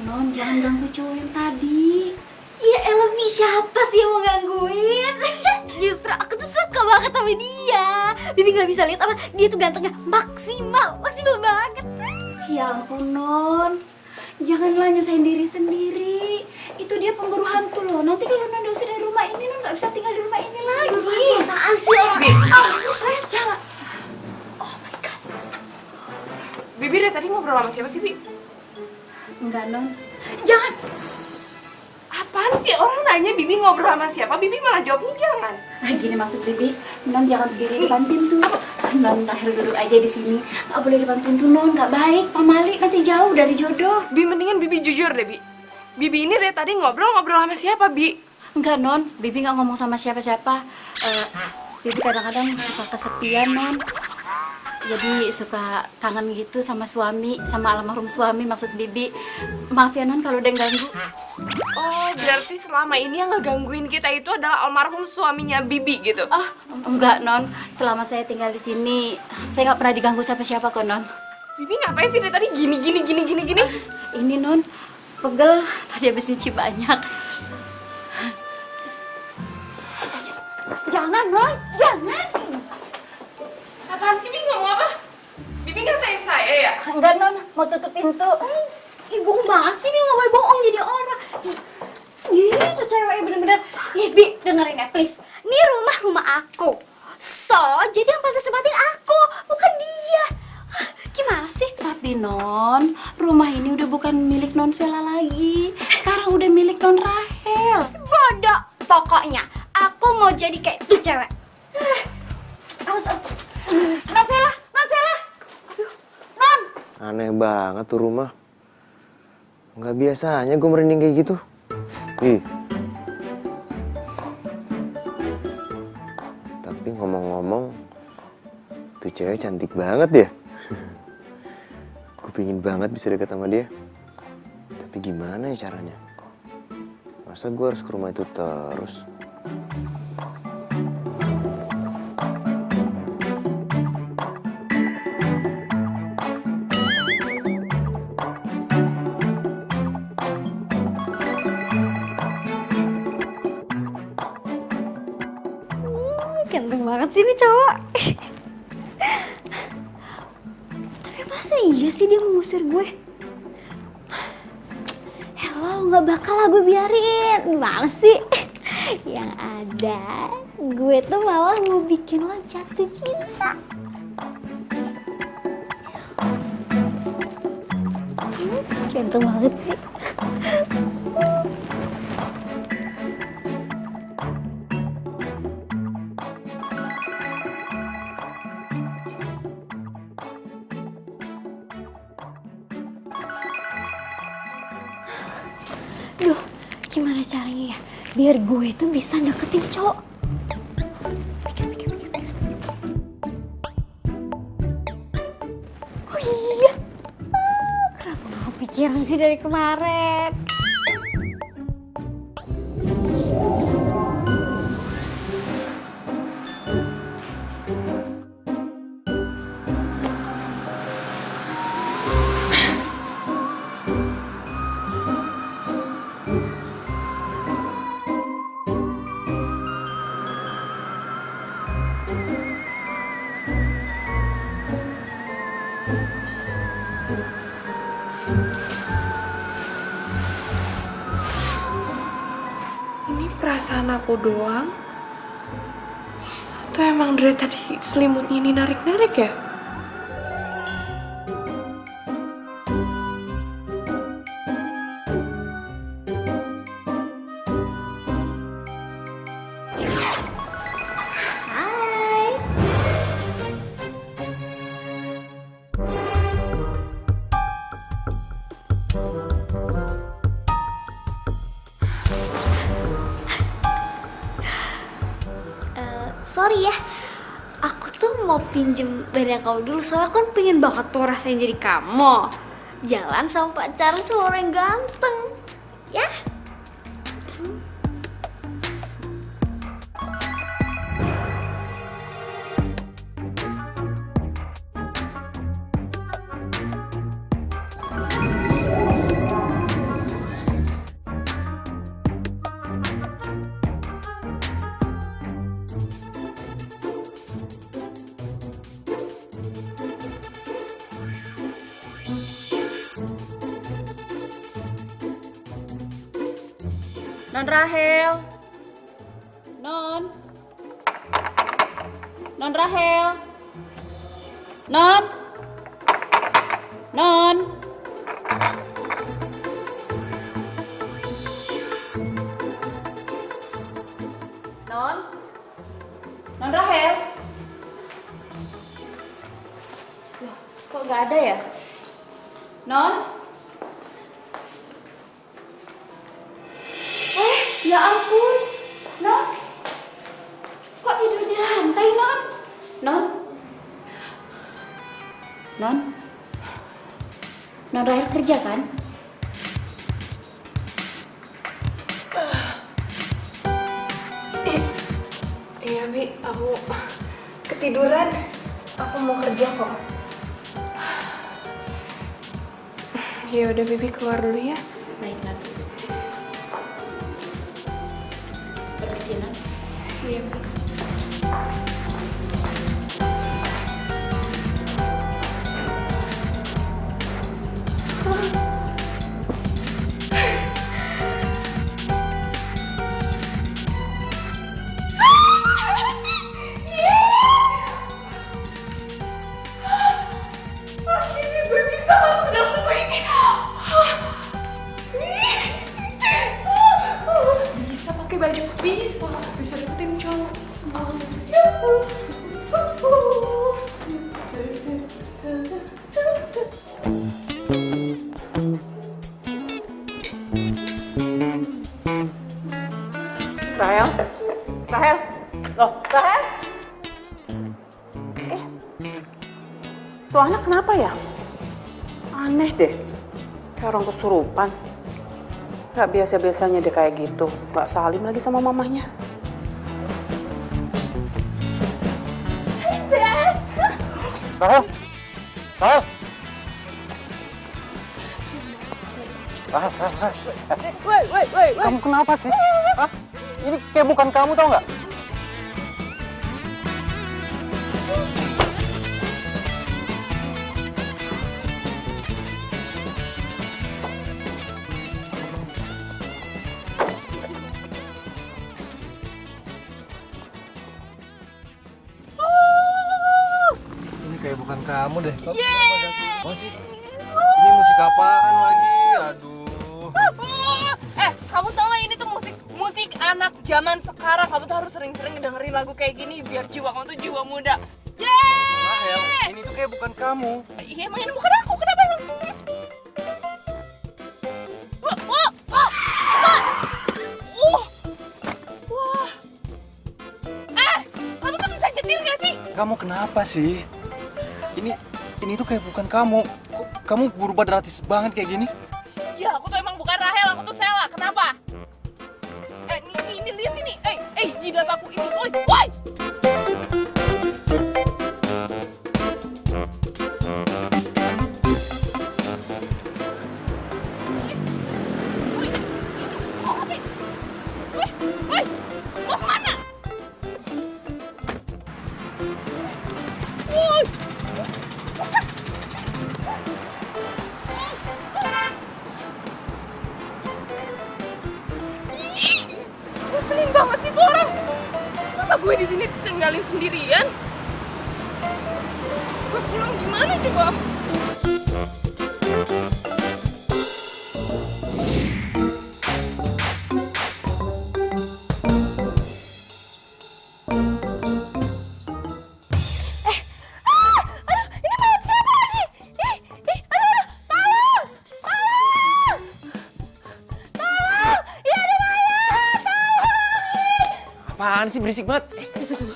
Non, jangan ganggu cowok yang tadi. Ya elah, Bi, siapa sih yang mau gangguin? Justru aku tuh suka banget sama dia. Bibi nggak bisa lihat apa, dia tuh gantengnya maksimal banget. Ya ampun, Non. Janganlah nyusahin diri sendiri. Itu dia pemburu hantu loh. Nanti kalau Non diusir dari rumah ini, Non nggak bisa tinggal di rumah ini lagi. Apaan sih orang? Saya jangan. Oh my god. Bibi dari tadi ngobrol sama siapa sih, Bi? Enggak, Non. Jangan. Apa Apaan sih? Orang nanya Bibi ngobrol sama siapa, Bibi malah jawabnya jangan. Gini maksud Bibi, Non jangan berdiri depan pintu. Non Rahel duduk aja di sini. Nggak boleh depan pintu Non, nggak baik. Pamali nanti jauh dari jodoh. Bi, mendingan Bibi jujur deh, Bi. Bibi ini dari tadi ngobrol sama siapa, Bi? Enggak Non, Bibi nggak ngomong sama siapa-siapa. Bibi kadang-kadang suka kesepian Non. Jadi suka kangen gitu sama suami, sama almarhum suami maksud Bibi. Maaf ya Non kalau udah ganggu. Oh, berarti selama ini yang ngegangguin kita itu adalah almarhum suaminya Bibi gitu? Enggak Non, selama saya tinggal di sini, saya nggak pernah diganggu siapa-siapa kok Non. Bibi ngapain sih dari tadi gini? Ini Non, pegel, tadi habis nyuci banyak. Jangan, Non, jangan. Apaan sih, Bibi ngomong apa? Bibi ngatain saya ya? Enggak Non, mau tutup pintu. Ih, bohong banget sih, Bi, nggak boleh bohong jadi orang. Ih, tuh cewek bener-bener. Ih, Bi, dengerin ya, please. Ini rumah aku. So, jadi yang pantas tempatin aku, bukan dia. Gimana sih? Tapi Non, rumah ini udah bukan milik Non Sela lagi. Sekarang udah milik Non Rahel. Bodoh. Pokoknya, aku mau jadi kayak tuh cewek. Awas. Non Sela. Aduh, Non. Aneh banget tuh rumah. Nggak biasanya gue merinding kayak gitu. Ih. Tapi ngomong-ngomong, tuh cewek cantik banget ya. Gue pingin banget bisa deket sama dia. Tapi gimana ya caranya? Masa gue harus ke rumah itu terus? Ganteng banget sih nih cowok. Tapi masa iya sih dia mengusir gue? Hello, nggak bakal lah gue biarin. Gimana sih? Yang ada, gue tuh malah mau bikin lo jatuh cinta. Ganteng banget sih. Duh, gimana caranya ya biar gue tuh bisa deketin cowok? Pikir. Oh iya, kenapa gak kepikiran sih dari kemarin? Ini perasaan aku doang? Atau emang dari tadi selimutnya ini narik-narik ya? Sorry ya, aku tuh mau pinjem barang kamu dulu, soalnya aku kan pengen banget tuh rasain jadi kamu. Jalan sama pacaran sama orang ganteng, ya? Non Rahel. Non Rahel. Non. Non Rahel. Loh, kok nggak ada ya? Non? Ya ampun, Non. Kok tidur di lantai, Non? Non? Non? Non Rahel kerja kan? Iya, Bi, aku ketiduran. Aku mau kerja kok. Ya udah, Bibi keluar dulu ya. Baik, Non. Permisi, Non. Iya, Bi. Akhirnya gue bisa masuk dalam tubuh ini. Bisa pakai baju, bisa deketin cowok. Rahel? Rahel? Loh, Rahel? Tuh anak kenapa ya? Aneh deh. Kayak orang kesurupan. Gak biasa-biasanya dia kayak gitu. Gak salim lagi sama mamahnya. Rahel? Rahel? Rahel. Kamu kenapa sih? Hah? Ini kayak bukan kamu, tau nggak? Ini kayak bukan kamu deh. Oh sih, ini musik apaan lagi? Aduh. Kamu tau gak ini tuh musik anak zaman sekarang. Kamu tuh harus sering-sering dengerin lagu kayak gini biar jiwa kamu tuh jiwa muda. Rahel, ini tuh kayak bukan kamu. Iya, emang ini bukan aku. Kenapa emang? Wah. Kamu tuh bisa nyetir gak sih? Kamu kenapa sih? Ini tuh kayak bukan kamu. Kok kamu berubah drastis banget kayak gini? Ya, aku tuh emang bukan Rahel, aku tuh Sela. Kenapa? Ini lihat ini. Jidat aku ini. Woi. Woi, mau kemana? Woi. Ngeselin banget sih tuh orang. Masa gue di sini tinggalin sendirian? Gue pulang gimana coba? Apaan sih berisik banget?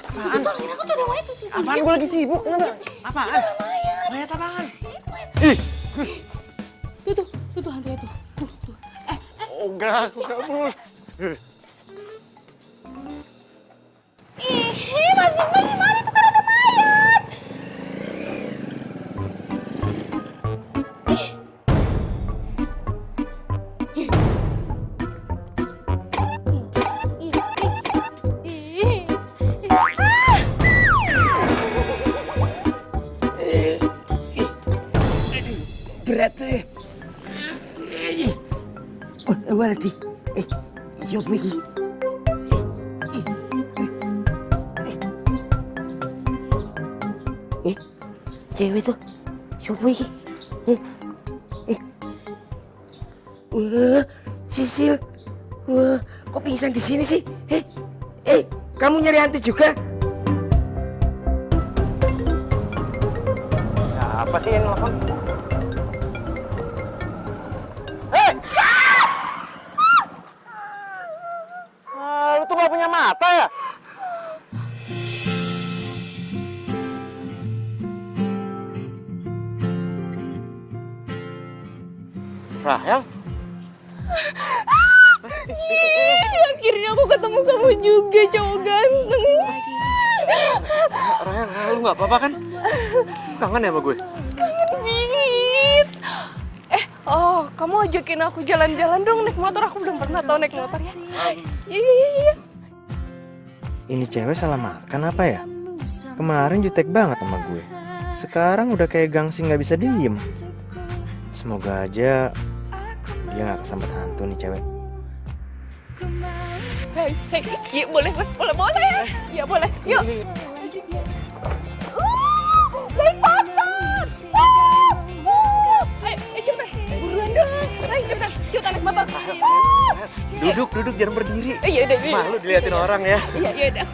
Apaan? Aku tuh ada mayat tuh. Apaan? Gue lagi sibuk. Kenapa? Apaan? Mayat apaan? Tuh hantunya tuh. Oh enggak, aku kabur. Mas Bima gimana tuh kan ada mayat? Berat tuh. Oh, berarti. Yuk pergi. Cewek tuh. Siapa ini? Wah, Sisil. Wah, kok pingsan di sini sih? Kamu nyari hantu juga? Apa sih yang nelfon? Hei! Lu tuh gak punya mata ya? Rahel? Akhirnya aku ketemu kamu juga, cowok ganteng. Rahel, lu gak apa-apa kan? Kangen ya sama gue? Kangen bingit. Kamu ajakin aku jalan-jalan dong naik motor. Aku belum pernah tau naik motor ya. Iya. Ini cewek salah makan apa ya? Kemarin jutek banget sama gue. Sekarang udah kayak gangsi nggak bisa diem. Semoga aja dia nggak kesambet hantu nih cewek. Hei, iya boleh bawa saya? Iya boleh, yuk. Naik motor. Ayo cepetan, buruan dong. Ayo cepetan naik motor. Duduk, jangan berdiri. Iya udah. Malu diliatin orang ya. Iya udah.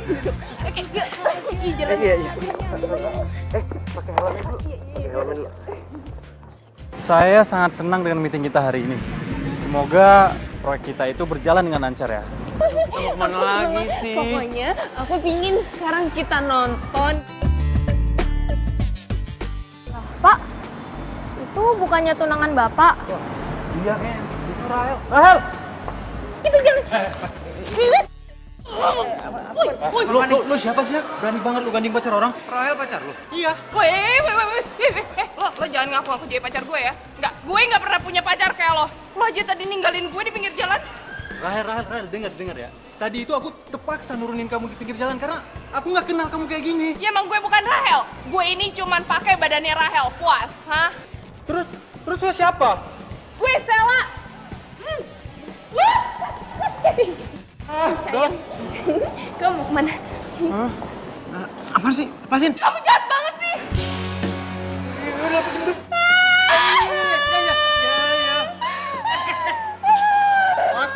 Oke, yuk. Jalan. Iya. Pakai helmnya dulu. Saya sangat senang dengan meeting kita hari ini. Semoga proyek kita itu berjalan dengan lancar ya. Mau kemana lagi sih? Pokoknya aku pingin sekarang kita nonton. Pak, itu bukannya tunangan Bapak? Iya, Ken. Itu Rahel! Itu jalan. Lu siapa sih? Berani banget lu ganding pacar orang? Rahel pacar lu? Iya. Weh, lo jangan ngaku jadi pacar gue ya. Gue nggak pernah punya pacar kayak lo. Lo aja tadi ninggalin gue di pinggir jalan. Rahel, dengar ya. Tadi itu aku terpaksa nurunin kamu di pinggir jalan karena aku nggak kenal kamu kayak gini. Ya emang gue bukan Rahel. Gue ini cuman pakai badannya Rahel. Puas, hah? Terus lo siapa? Gue Sela. Sayang, kamu mau kemana? Apaan sih? Lepasin! Kamu jahat banget sih! Udah lepasin gue. Ya. Mas,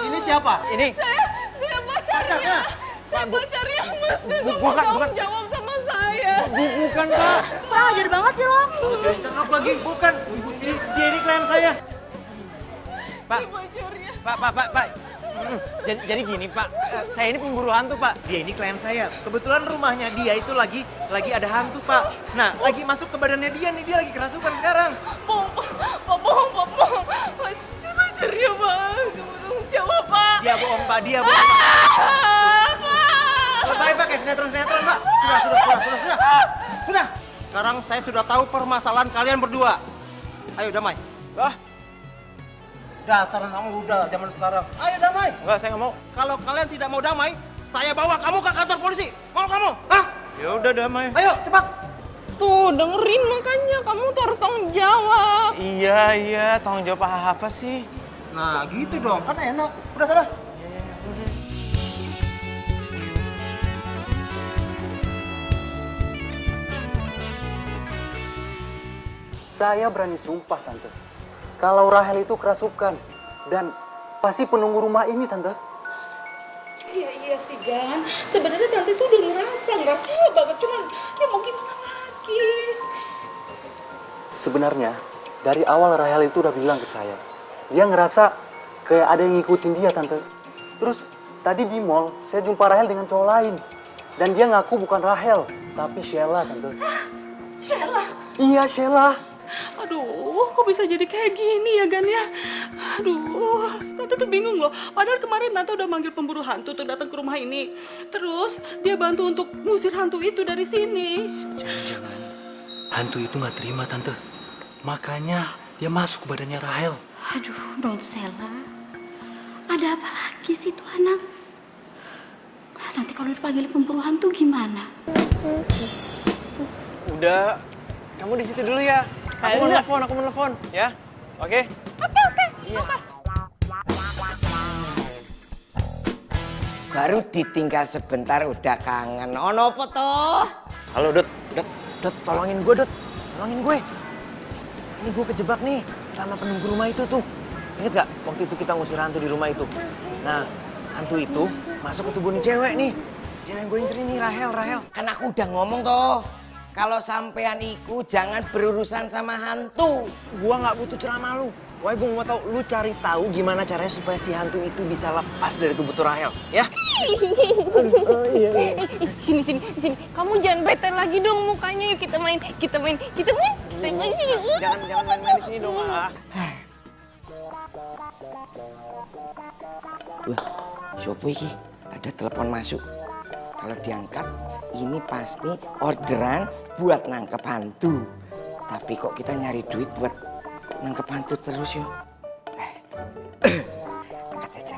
ini siapa? Ini? Saya pacarnya. Saya pacarnya, Mas. Dan lo mau Bukan. jawab sama saya. Bukan, Pak. Kurang ajar banget sih lo. Kalau cewek cakep lagi, bukan. Dia ini klien saya. Pak. Si pacarnya. Pak. Jadi gini Pak, saya ini pemburu hantu Pak. Dia ini klien saya. Kebetulan rumahnya dia itu lagi ada hantu Pak. Nah, lagi masuk ke badannya dia nih, dia lagi kerasukan sekarang. Bohong. Si pacarnya, Bang. Kamu tanggung jawab, Pak. Dia bohong Pak, dia bohong Pak. Lebay Pak, kayak sinetron Pak. Sudah. Sekarang saya sudah tahu permasalahan kalian berdua. Ayo damai. Dasar kamu udah zaman sekarang. Ayo damai. Enggak, saya nggak mau. Kalau kalian tidak mau damai, saya bawa kamu ke kantor polisi. Mau kamu? Hah? Ya udah damai. Ayo cepat. Tuh, dengerin makanya. Kamu tuh harus tanggung jawab. Iya, tanggung jawab apa sih? Nah gitu dong, kan enak. Udah sana. Saya berani sumpah, Tante. Kalau Rahel itu kerasukan dan pasti penunggu rumah ini, Tante. Iya sih, Gan. Sebenarnya Tante tuh udah ngerasa banget. Cuman ya mau gimana lagi. Sebenarnya dari awal Rahel itu udah bilang ke saya. Dia ngerasa kayak ada yang ngikutin dia, Tante. Terus tadi di mall saya jumpa Rahel dengan cowok lain. Dan dia ngaku bukan Rahel, tapi Sheila, Tante. Sheila? Iya, Sheila. Aduh, kok bisa jadi kayak gini ya, Gan ya? Aduh, Tante tuh bingung loh. Padahal kemarin Tante udah manggil pemburu hantu untuk datang ke rumah ini. Terus dia bantu untuk ngusir hantu itu dari sini. Jangan-jangan hantu itu nggak terima, Tante. Makanya dia masuk ke badannya Rahel. Aduh, Don Sela. Ada apa lagi sih tuh anak? Nanti kalau dipanggil pemburu hantu gimana? Udah, kamu di situ dulu ya. Aku mau nelfon, ya. Oke? Oke. Iya. Baru ditinggal sebentar udah kangen. Ono apa toh? Halo, Dot, tolongin gue, Dot. Tolongin gue. Ini gue kejebak nih sama penunggu rumah itu tuh. Ingat gak waktu itu kita ngusir hantu di rumah itu? Nah, hantu itu masuk ke tubuh nih cewek nih. Cewek yang gue incer ini Rahel. Kan aku udah ngomong toh. Kalau sampean iku jangan berurusan sama hantu. Gua nggak butuh ceramah lu. Pokoknya gue mau tahu, lu cari tahu gimana caranya supaya si hantu itu bisa lepas dari tubuh Rahel, ya? Sini. Kamu jangan bete lagi dong mukanya. Yuk kita main. Sini. Jangan main-main di sini dong, ah. Wah, siapa iki? Ada telepon masuk. Kalau diangkat, ini pasti orderan buat nangkep hantu. Tapi kok kita nyari duit buat nangkep hantu terus yo? Angkat aja.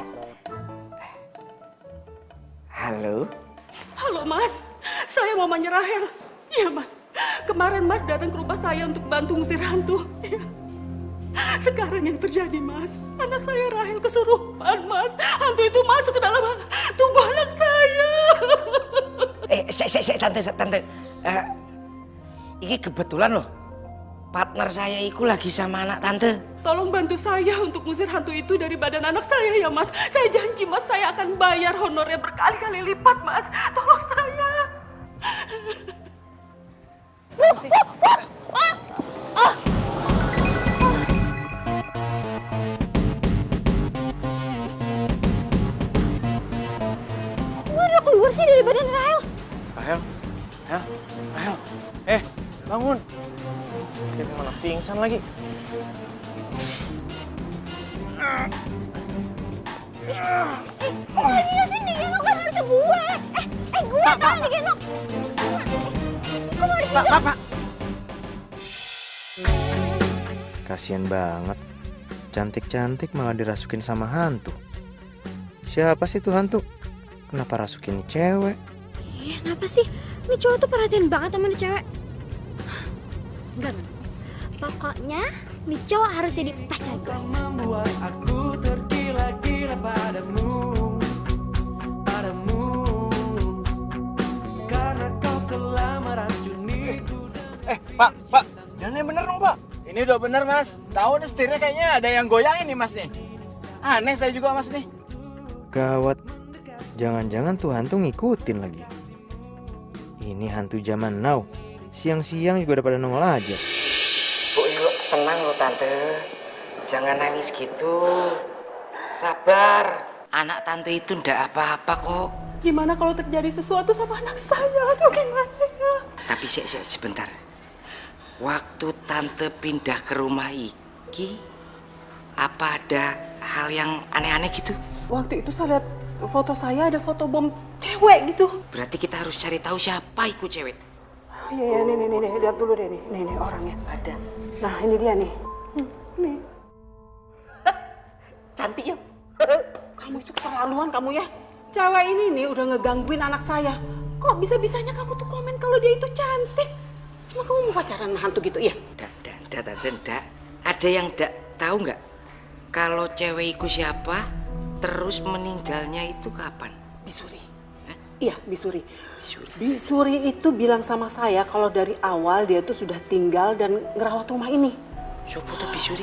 Halo? Halo Mas, saya mamanya Rahel. Iya Mas, kemarin Mas datang ke rumah saya untuk bantu ngusir hantu. Iya. Sekarang yang terjadi Mas, anak saya Rahel kesurupan Mas. Hantu itu masuk ke dalam tubuh anak saya. Tante. Ini kebetulan loh. Partner saya itu lagi sama anak tante. Tolong bantu saya untuk ngusir hantu itu dari badan anak saya ya Mas. Saya janji Mas, saya akan bayar honornya berkali-kali lipat Mas. Tolong saya. Kok udah keluar sih dari badan Rahel? Rahel. Bangun. Dia malah pingsan lagi. Kok dia sih digendong kan harusnya gue? Gue kan digendong. Kok mau digendong? Pak. Kasian banget. Cantik-cantik malah dirasukin sama hantu. Siapa sih tuh hantu? Kenapa rasukin cewek? Kenapa sih? Ini cowok tuh perhatian banget sama nih cewek. Enggak. Pokoknya nih cowok harus jadi pacar gue. Membuat aku tergila-gila padamu. Karena kau telah meracuniku. Pak, jalannya bener dong Pak. Ini udah bener Mas. Tahu nih setirnya kayaknya ada yang goyangin nih Mas nih. Aneh saya juga Mas nih. Gawat. Jangan-jangan tuh hantu ngikutin lagi. Ini hantu zaman now. Siang-siang juga udah pada nongol aja. Bu, yuk tenang lo tante. Jangan nangis gitu. Sabar. Anak tante itu ndak apa-apa kok. Gimana kalau terjadi sesuatu sama anak saya? Aduh gimana ya? Tapi sebentar. Waktu tante pindah ke rumah iki, apa ada hal yang aneh-aneh gitu? Waktu itu saya lihat foto saya, ada foto bom cewek gitu. Berarti kita harus cari tahu siapa itu cewek. Iya, nih, lihat dulu deh nih. Nih orangnya. Ada. Nah, ini dia nih. Nih. Cantik ya? Kamu itu keterlaluan kamu ya. Cewek ini nih udah ngegangguin anak saya. Kok bisa-bisanya kamu tuh komen kalau dia itu cantik? Emang kamu mau pacaran sama hantu gitu ya? Ndak. Ada yang ndak tahu nggak? Kalau cewek itu siapa? Terus meninggalnya itu kapan? Bisuri. Iya, Bisuri. Bisuri itu bilang sama saya kalau dari awal dia tuh sudah tinggal dan ngerawat rumah ini. Siapa tuh Bisuri?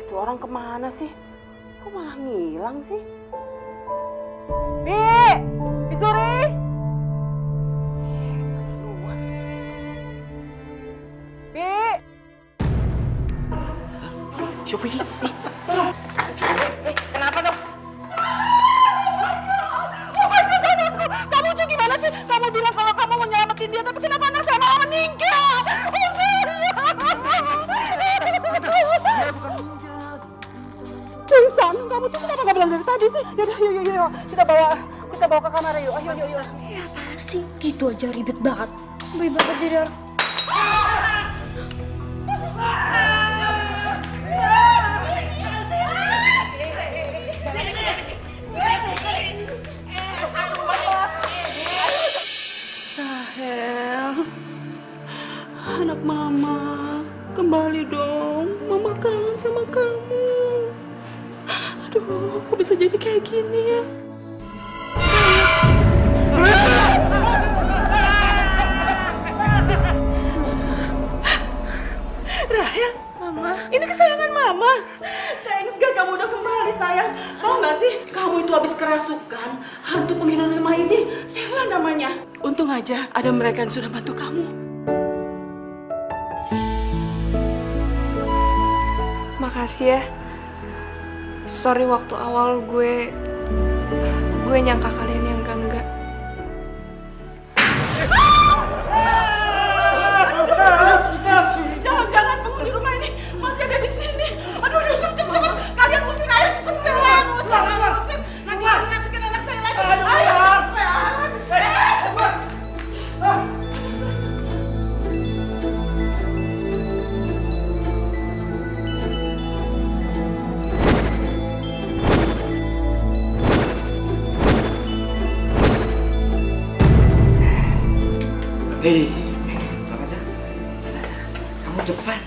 Tuh orang kemana sih? Kok malah ngilang sih? Bisuri! Siapa ini? Kenapa tuh? Kamu tuh gimana sih? Kamu bilang kalau kamu mau nyelamatin dia, tapi kenapa anak saya malah meninggal? Pingsan, kamu tuh kenapa gak bilang dari tadi sih? Yaudah, yuk. Kita bawa ke kamar yuk. Ayo. Ya apaan sih? Gitu aja ribet banget. Baik banget jadi orang. Rahel, anak mama, kembali dong. Mama kangen sama kamu. Aduh, kok bisa jadi kayak gini ya? Rahel, Mama. Ini kesayangan mama. hantu penghuni rumah ini Sheila namanya. Untung aja ada mereka yang sudah bantu kamu. Makasih ya. Sorry waktu awal gue nyangka kalian yang enggak. Jangan penghuni rumah ini masih ada di sini. Aduh, cepet. Kalian usir ayo cepetan. Usir. Nanti aku masukin anak saya lagi. Ayo, Hei, Rasa, kamu depan.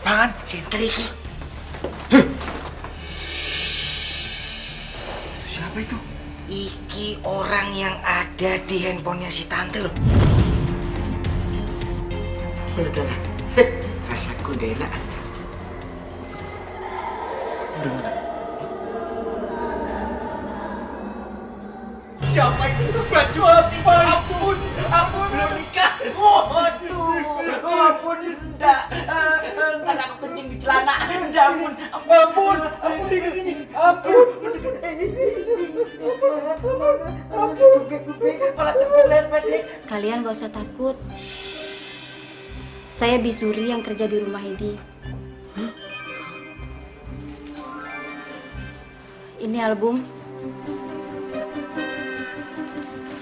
Apaan? Senter iki. Itu siapa itu? Iki orang yang ada di handphonenya si tante loh. Udah lah, rasaku udah enak. Siapa itu? Baju apa? Ampun, belum nikah. Waduh, ampun, enggak. Ntar aku kencing di celana. Enggak, ampun, di kesini. Ampun, kepala cepetan, Padik. Kalian gak usah takut. Saya Bisuri yang kerja di rumah ini. Ini album.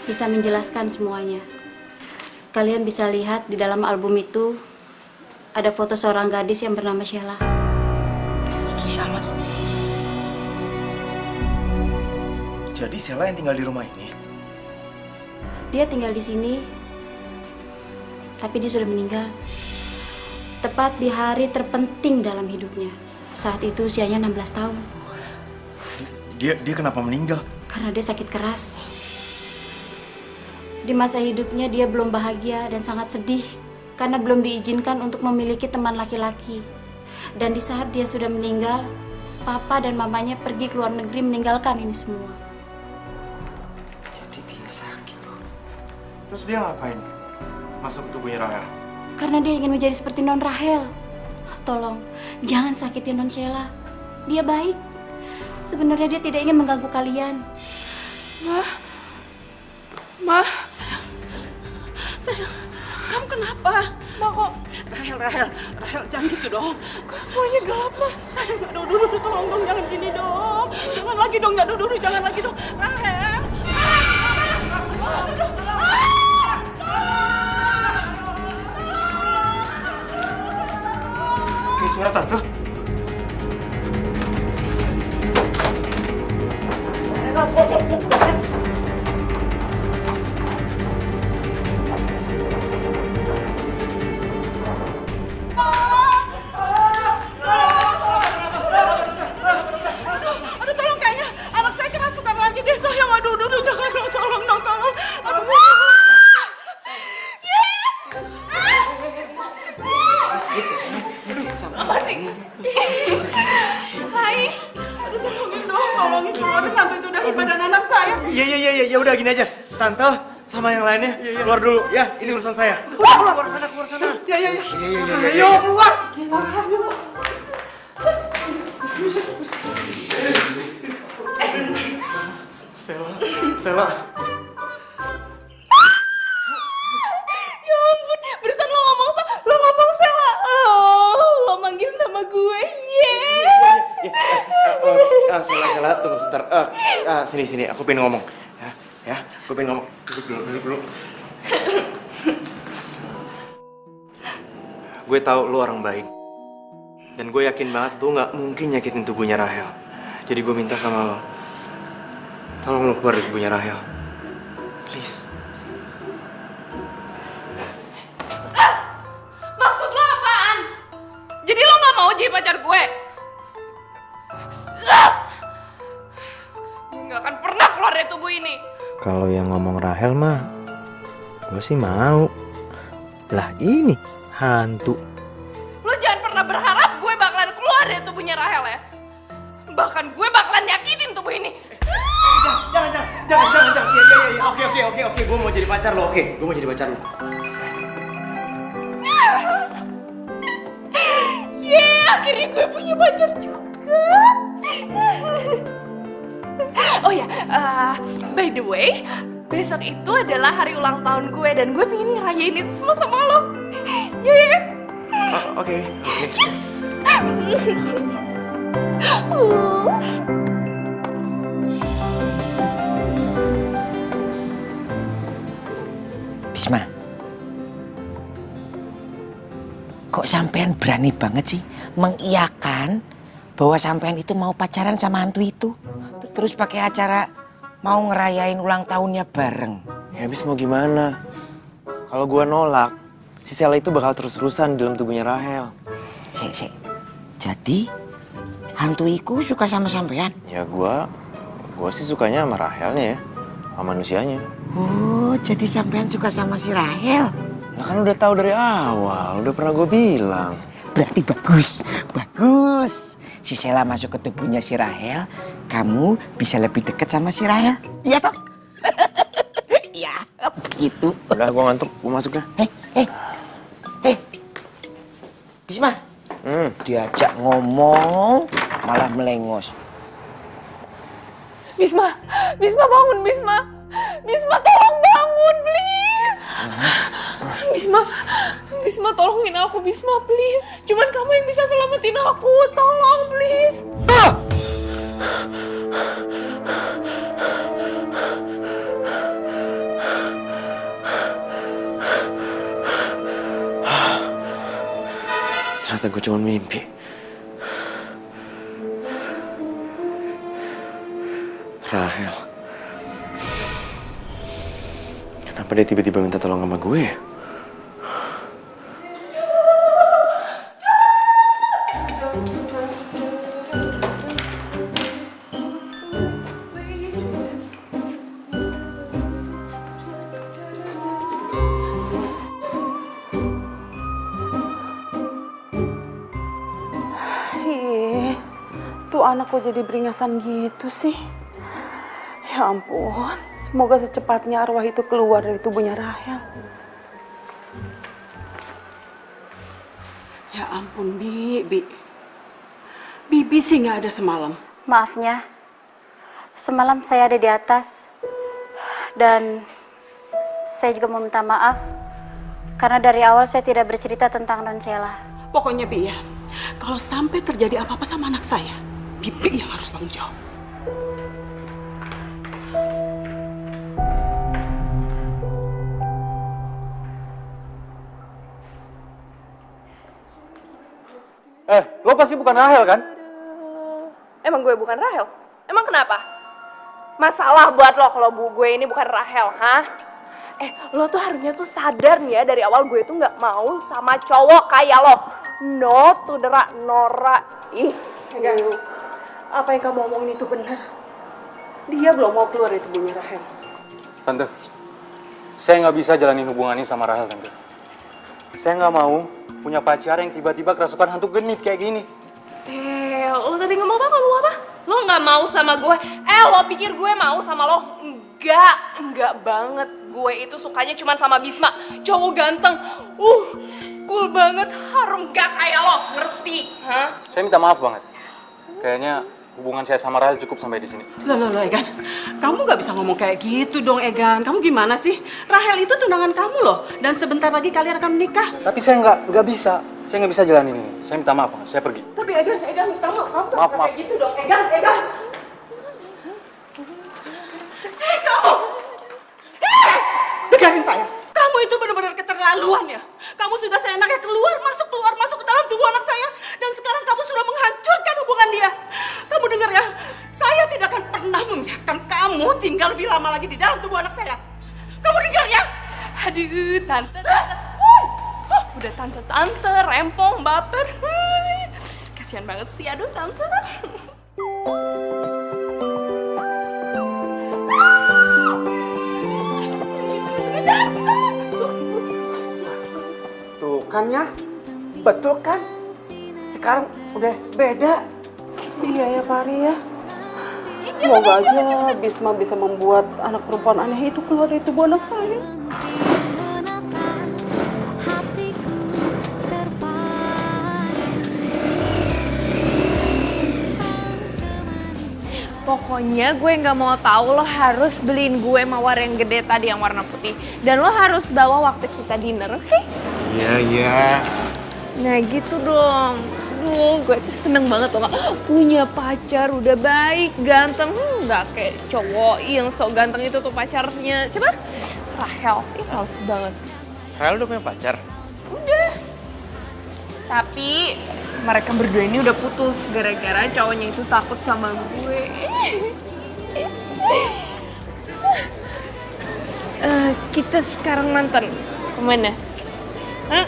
Bisa menjelaskan semuanya. Kalian bisa lihat di dalam album itu ada foto seorang gadis yang bernama Sheila. Iki sama tuh. Jadi Sheila yang tinggal di rumah ini? Dia tinggal di sini, tapi dia sudah meninggal. Tepat di hari terpenting dalam hidupnya. Saat itu usianya 16 tahun. Dia kenapa meninggal? Karena dia sakit keras. Di masa hidupnya dia belum bahagia dan sangat sedih karena belum diizinkan untuk memiliki teman laki-laki. Dan di saat dia sudah meninggal, papa dan mamanya pergi ke luar negeri meninggalkan ini semua. Jadi dia sakit tuh. Terus dia ngapain? Masuk ke tubuhnya Rahel? Karena dia ingin menjadi seperti Non Rahel. Tolong, jangan sakitin Non Sheila. Dia baik. Sebenarnya dia tidak ingin mengganggu kalian. Mah, sayang, kamu kenapa? Kok Rahel, jangan gitu dong. Kok semuanya gelap, Mah? Sayang, aduh, tolong dong, jangan gini dong. Jangan lagi dong, jangan lagi dong. Rahel. Kayak suara tante. Aduh, tolong kayaknya anak saya kerasukan lagi deh. Sayang, aduh, jangan dong, tolong. Aduh. Apa sih? Hai. Aduh, tolongin keluarin tante itu dari badan anak saya. Iya, ya udah gini aja. Tante sama yang lainnya keluar dulu ya. Ini urusan saya. Keluar sana. Iya. Ayo keluar. Sheila. Ya ampun, barusan lo ngomong apa? Lo ngomong Sheila. Oh, lo manggil nama gue. Sheila, tunggu sebentar. Sini, aku pengen ngomong. Ya, aku pengen ngomong. Duduk dulu. Gue tahu lu orang baik. Dan gue yakin banget lu nggak mungkin nyakitin tubuhnya Rahel. Jadi gue minta sama lo, tolong lu keluar dari tubuhnya Rahel. Please. Maksud lo apaan? Jadi lo gak mau jadi pacar gue? Dari keluar dari tubuh ini. Kalau yang ngomong Rahel mah, gue sih mau. Lah ini hantu. Lo jangan pernah berharap gue bakalan keluar dari tubuhnya Rahel ya. Bahkan gue bakalan nyakitin tubuh ini. Jangan. Iya. Oke. Gue mau jadi pacar lo. Oke, gue mau jadi pacar lo. Akhirnya gue punya pacar juga. Oh ya, by the way, besok itu adalah hari ulang tahun gue dan gue pengen ngerayain itu semua sama lo. Ya. Oke. Yes. Bisma, kok sampean berani banget sih mengiyakan bahwa sampean itu mau pacaran sama hantu itu, terus pakai acara mau ngerayain ulang tahunnya bareng? Ya habis mau gimana? Kalau gua nolak, si Sela itu bakal terus-terusan dalam tubuhnya Rahel. Sik. Jadi hantu itu suka sama sampean? Ya gua sih sukanya sama Rahelnya ya, sama manusianya. Oh, jadi sampean suka sama si Rahel? Lah kan udah tahu dari awal, udah pernah gue bilang. Berarti bagus. Si Sela masuk ke tubuhnya si Rahel, kamu bisa lebih dekat sama si Rahel. Iya toh? Iya, begitu. Udah, gue ngantuk, gue masuk dah. Bisma, diajak ngomong malah melengos. Bisma bangun, Bisma tolong bangun, please. Bisma tolongin aku, Bisma, please. Cuman kamu yang bisa selamatin aku, tolong, please. Ternyata gue cuma mimpi. Rahel. Kenapa dia tiba-tiba minta tolong sama gue ya? Tuh anak kok jadi beringasan gitu sih. Ya ampun, semoga secepatnya arwah itu keluar dari tubuhnya Rahel. Ya ampun, Bibi sih nggak ada semalam. Maafnya, semalam saya ada di atas dan saya juga mau minta maaf karena dari awal saya tidak bercerita tentang Non Sela. Pokoknya Bi ya, kalau sampai terjadi apa-apa sama anak saya, Bibi yang harus tanggung jawab. Lo pasti bukan Rahel kan? Emang gue bukan Rahel? Emang kenapa? Masalah buat lo kalau gue ini bukan Rahel, hah? Lo tuh harusnya tuh sadar nih ya, dari awal gue tuh nggak mau sama cowok kayak lo. No to the Nora. Enggak. Apa yang kamu omongin itu benar? Dia belum mau keluar dari tubuhnya Rahel. Tante, saya nggak bisa jalanin hubungan ini sama Rahel, Tante. Saya nggak mau punya pacar yang tiba-tiba kerasukan hantu genit kayak gini. Lo tadi ngomong apa? Lo nggak mau sama gue? Lo pikir gue mau sama lo? Enggak banget. Gue itu sukanya cuma sama Bisma, cowok ganteng. Cool banget, harum gak kayak lo, ngerti? Hah? Saya minta maaf banget. Kayaknya hubungan saya sama Rahel cukup sampai di sini. Loh, Egan. Kamu gak bisa ngomong kayak gitu dong, Egan. Kamu gimana sih? Rahel itu tunangan kamu loh. Dan sebentar lagi kalian akan menikah. Tapi saya nggak bisa. Saya nggak bisa jalanin ini. Saya minta maaf, saya pergi. Tapi Egan, kamu Maaf. kayak gitu dong, Egan. Kamu! Dengarin saya. Kamu itu benar-benar keterlaluan ya. Kamu sudah seenaknya keluar masuk ke dalam tubuh anak saya. Dan sekarang kamu sudah menghancurkan hubungan dia. Kamu dengar ya, saya tidak akan pernah membiarkan kamu tinggal lebih lama lagi di dalam tubuh anak saya. Kamu dengar ya? Aduh, tante. Udah tante, rempong, baper. Kasihan banget sih, aduh tante. Kan ya? Betul kan? Sekarang udah beda. Iya ya Kari ya. Semoga aja Bisma bisa membuat anak perempuan aneh itu keluar dari tubuh anak saya. Pokoknya gue nggak mau tahu, lo harus beliin gue mawar yang gede tadi yang warna putih. Dan lo harus bawa waktu kita dinner, oke? Iya, iya. Nah gitu dong. Duh, gue tuh seneng banget loh punya pacar udah baik, ganteng. Nggak kayak cowok yang sok ganteng itu tuh pacarnya. Siapa? Rahel. Ih, males banget. Rahel udah punya pacar? Udah. Tapi mereka berdua ini udah putus gara-gara cowoknya itu takut sama gue. Kita sekarang nonton kemana? Hah?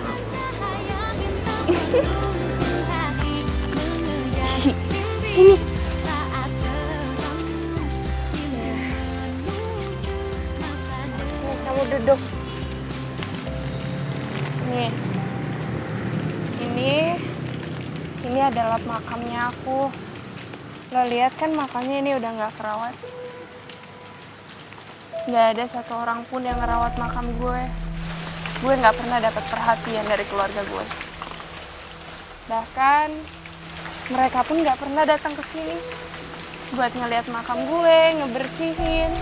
Sini. Nih, kamu duduk. Nih. Ini adalah makamnya aku. Lo lihat kan makamnya ini udah nggak kerawat. Nggak ada satu orang pun yang ngerawat makam gue. Gue nggak pernah dapat perhatian dari keluarga gue. Bahkan mereka pun nggak pernah datang ke sini buat ngeliat makam gue, ngebersihin.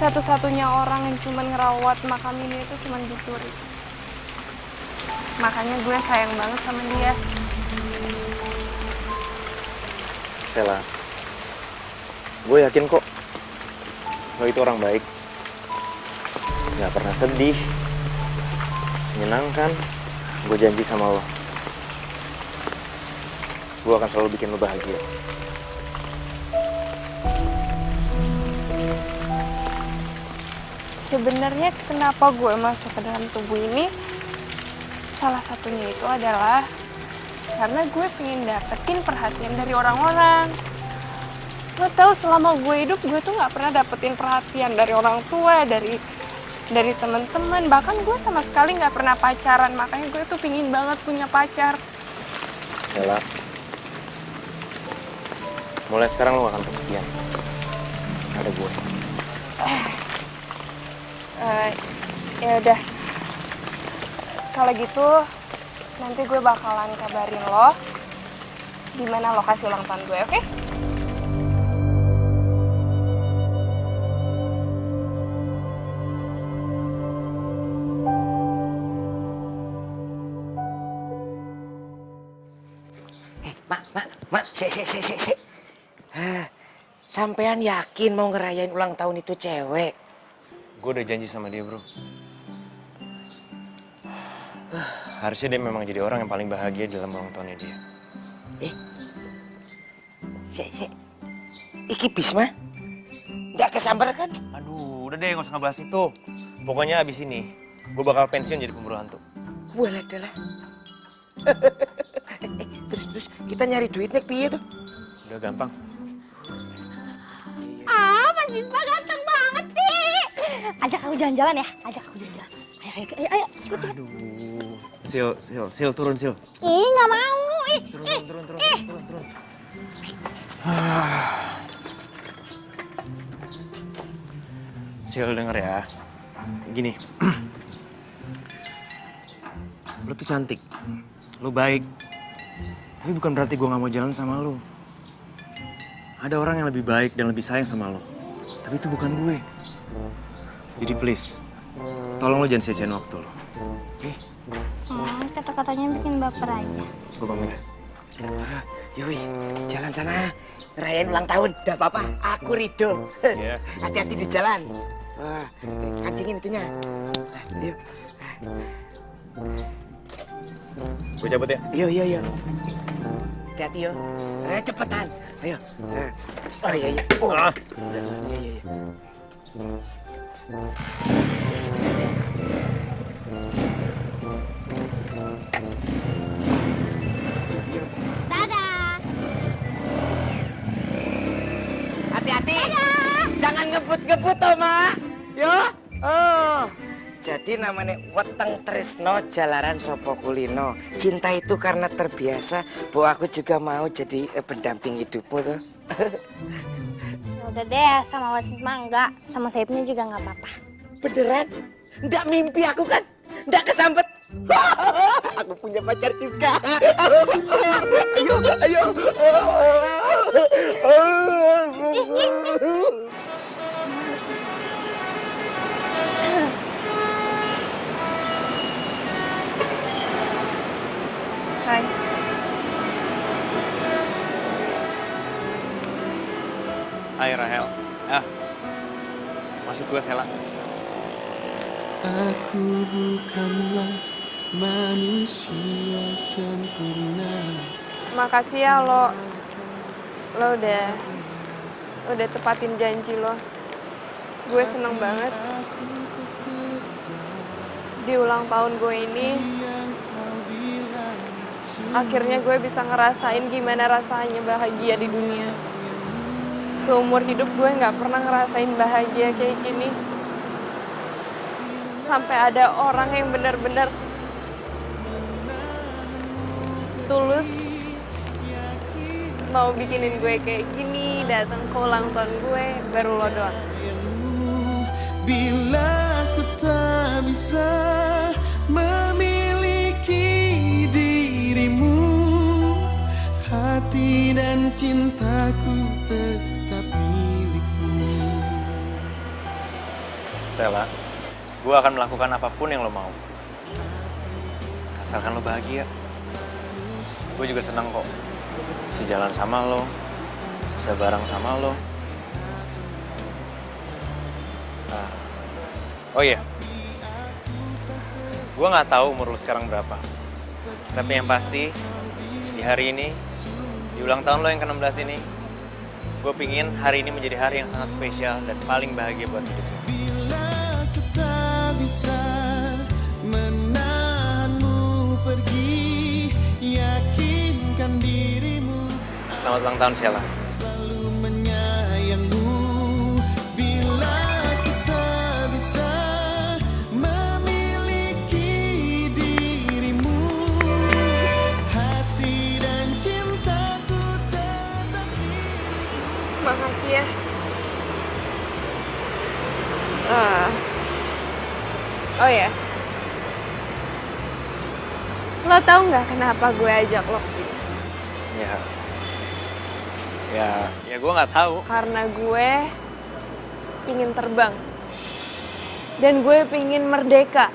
Satu-satunya orang yang cuma ngerawat makam ini itu cuma Bisuri. Makanya gue sayang banget sama dia. Sela, gue yakin kok lo itu orang baik. Gak pernah sedih, menyenangkan. Gue janji sama lo, gue akan selalu bikin lo bahagia. Sebenarnya kenapa gue masuk ke dalam tubuh ini? Salah satunya itu adalah karena gue pengen dapetin perhatian dari orang-orang. Lo tau selama gue hidup gue tuh nggak pernah dapetin perhatian dari orang tua, dari teman-teman. Bahkan gue sama sekali nggak pernah pacaran. Makanya gue tuh pingin banget punya pacar. Sela, mulai sekarang lo akan kesepian. Ada gue. Ya udah. Kalau gitu, nanti gue bakalan kabarin lo di mana lokasi ulang tahun gue, oke? Mak, sik. Sampean yakin mau ngerayain ulang tahun itu cewek? Gue udah janji sama dia, bro. Harusnya dia memang jadi orang yang paling bahagia dalam ulang tahunnya dia. Sik. Iki Bisma? Nggak kesambar kan? Aduh, udah deh gak usah ngebahas itu. Pokoknya abis ini, gue bakal pensiun jadi pemburu hantu. Walah. Terus kita nyari duitnya piye tuh? Udah gampang. Mas Bisma ganteng banget sih. Ajak aku jalan-jalan ya, Ayo. Aduh. Sil, turun, Sil. Ih, nggak mau. Turun. Sil, denger ya. Gini. Lo tuh cantik. Lo baik. Tapi bukan berarti gue gak mau jalan sama lo. Ada orang yang lebih baik dan lebih sayang sama lo. Tapi itu bukan gue. Jadi please, tolong lo jangan sia-siain waktu lo. Oke? Kata-katanya bikin baper aja. Gue pamit ya. Yowis, jalan sana. Rayain ulang tahun, udah apa-apa. Aku ridho. Iya. Hati-hati di jalan. Wah, kancingin itunya. Yuk. Gue cabut ya? Yo. Hati-hati yo. Cepetan. Ayo. Oh iya. Oh. Iya. Dadah. Hati-hati. Jangan ngebut-ngebut toh, Ma. Yo. Oh. Jadi namanya weteng tresno jalaran sopo kulino. Cinta itu karena terbiasa, bahwa aku juga mau jadi pendamping hidupmu tuh. Udah deh, sama wasit mah enggak, sama Saipnya juga nggak apa-apa. Beneran? Nggak mimpi aku kan? Nggak kesambet? Aku punya pacar juga. Ayo, ayo. Hai. Hai Rahel. Maksud gue Sela. Aku bukanlah manusia sempurna. Makasih ya lo udah tepatin janji lo. Gue seneng banget. Di ulang tahun gue ini, akhirnya gue bisa ngerasain gimana rasanya bahagia di dunia. Seumur hidup gue nggak pernah ngerasain bahagia kayak gini. Sampai ada orang yang benar-benar tulus mau bikinin gue kayak gini, datang ke ulang tahun gue, baru lo doang. Bila ku tak bisa memiliki dirimu, hati dan cintaku tetap milikmu. Sela, gue akan melakukan apapun yang lo mau. Asalkan lo bahagia. Gue juga senang kok bisa jalan sama lo, bisa bareng sama lo. Nah, oh iya, gue nggak tahu umur lo sekarang berapa. Tapi yang pasti di hari ini, di ulang tahun lo yang ke-16 ini, gue pingin hari ini menjadi hari yang sangat spesial dan paling bahagia buat hidup lo. Tak bisa menahanmu pergi, yakinkan dirimu. Selamat ulang tahun Sheila. Selalu menyayangmu. Bila kita bisa memiliki dirimu, hati dan cintaku tetap. Makasih ya. Oh ya, lo tau nggak kenapa gue ajak lo kesini? Ya gue nggak tahu. Karena gue pingin terbang dan gue pingin merdeka.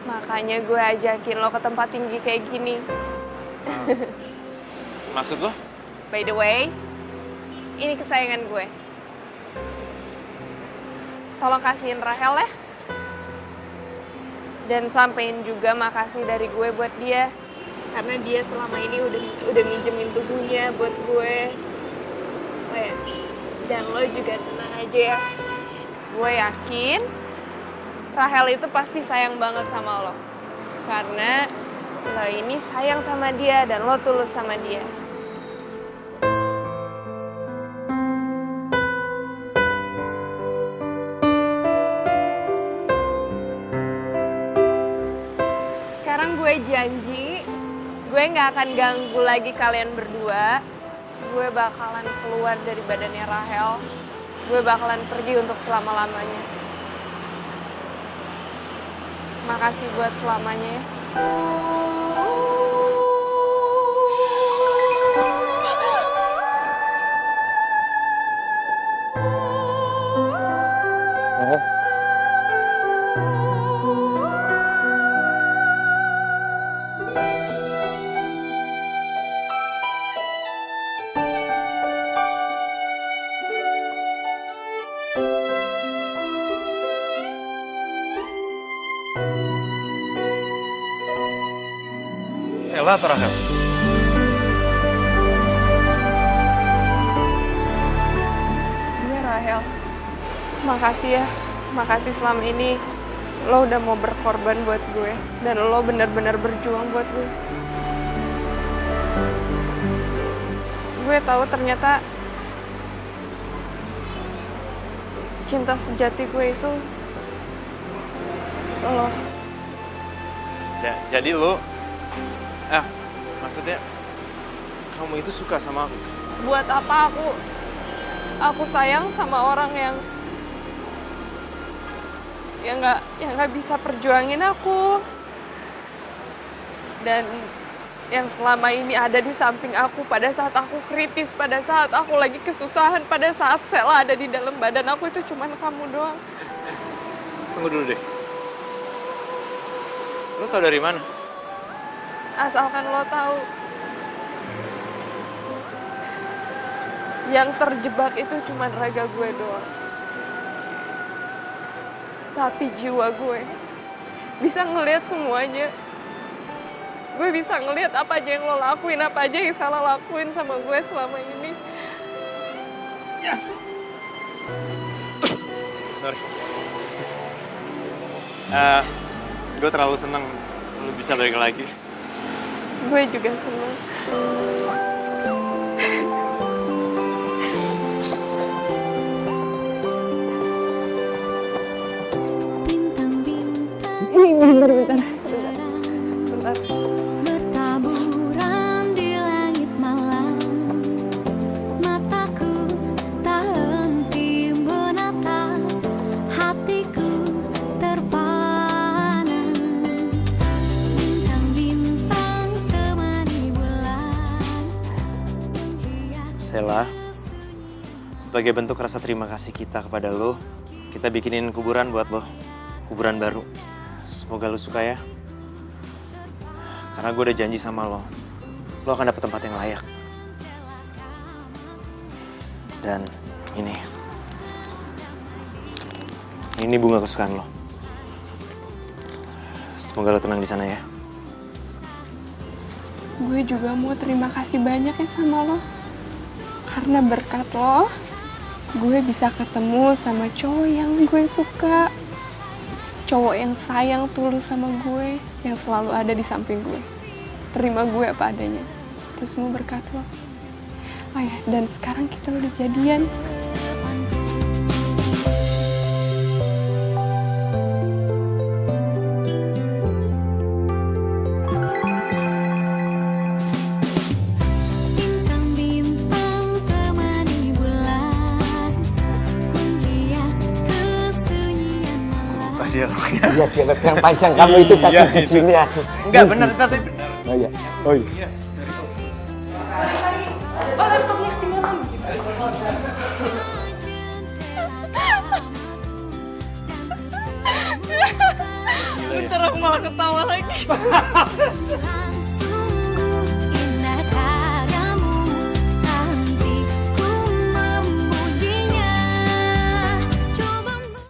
Makanya gue ajakin lo ke tempat tinggi kayak gini. Maksud lo? By the way, ini kesayangan gue. Tolong kasihin Rahel ya. Dan sampein juga makasih dari gue buat dia. Karena dia selama ini udah minjemin tubuhnya buat gue. Oh ya, dan lo juga tenang aja ya. Gue yakin Rahel itu pasti sayang banget sama lo. Karena lo ini sayang sama dia dan lo tulus sama dia. Gue janji, gue gak akan ganggu lagi kalian berdua. Gue bakalan keluar dari badannya Rahel. Gue bakalan pergi untuk selama-lamanya. Makasih buat selamanya ya. Ella atau Rahel? Gue Rahel. Makasih ya. Makasih selama ini lo udah mau berkorban buat gue. Dan lo benar-benar berjuang buat gue. Gue tahu ternyata cinta sejati gue itu lo. Jadi lo, maksudnya kamu itu suka sama aku? Buat apa aku sayang sama orang yang nggak bisa perjuangin aku, dan yang selama ini ada di samping aku pada saat aku kritis, pada saat aku lagi kesusahan, pada saat Sela ada di dalam badan aku, itu cuman kamu doang. Tunggu dulu deh. Lo tau dari mana? Asalkan lo tahu, yang terjebak itu cuman raga gue doang. Tapi jiwa gue bisa ngelihat semuanya. Gue bisa ngelihat apa aja yang lo lakuin, apa aja yang salah lakuin sama gue selama ini. Yes! Sorry. Gue terlalu seneng lo bisa balik lagi. Gue juga seneng. Bentar. Bertaburan di langit malam, mataku tak henti menatap, hatiku terpana. Bintang-bintang temani bulan menghias. Sela, sebagai bentuk rasa terima kasih kita kepada lo, kita bikinin kuburan buat lo. Kuburan baru. Semoga lo suka ya. Karena gue udah janji sama lo akan dapet tempat yang layak. Dan ini bunga kesukaan lo. Semoga lo tenang di sana ya. Gue juga mau terima kasih banyak ya sama lo. Karena berkat lo, gue bisa ketemu sama cowok yang gue suka. Cowok yang sayang tulus sama gue, yang selalu ada di samping gue. Terima gue apa adanya. Itu semua berkat lo. Oh ya, dan sekarang kita udah jadian. Bintang-bintang temani bulan menghias kesunyian malam. Iya, dialog yang panjang kamu itu tadi di sini ya. Enggak, bener, tapi bener. Oh iya. Oh iya. Oh, laptopnya ketinggalan. Bentar aku malah ketawa lagi.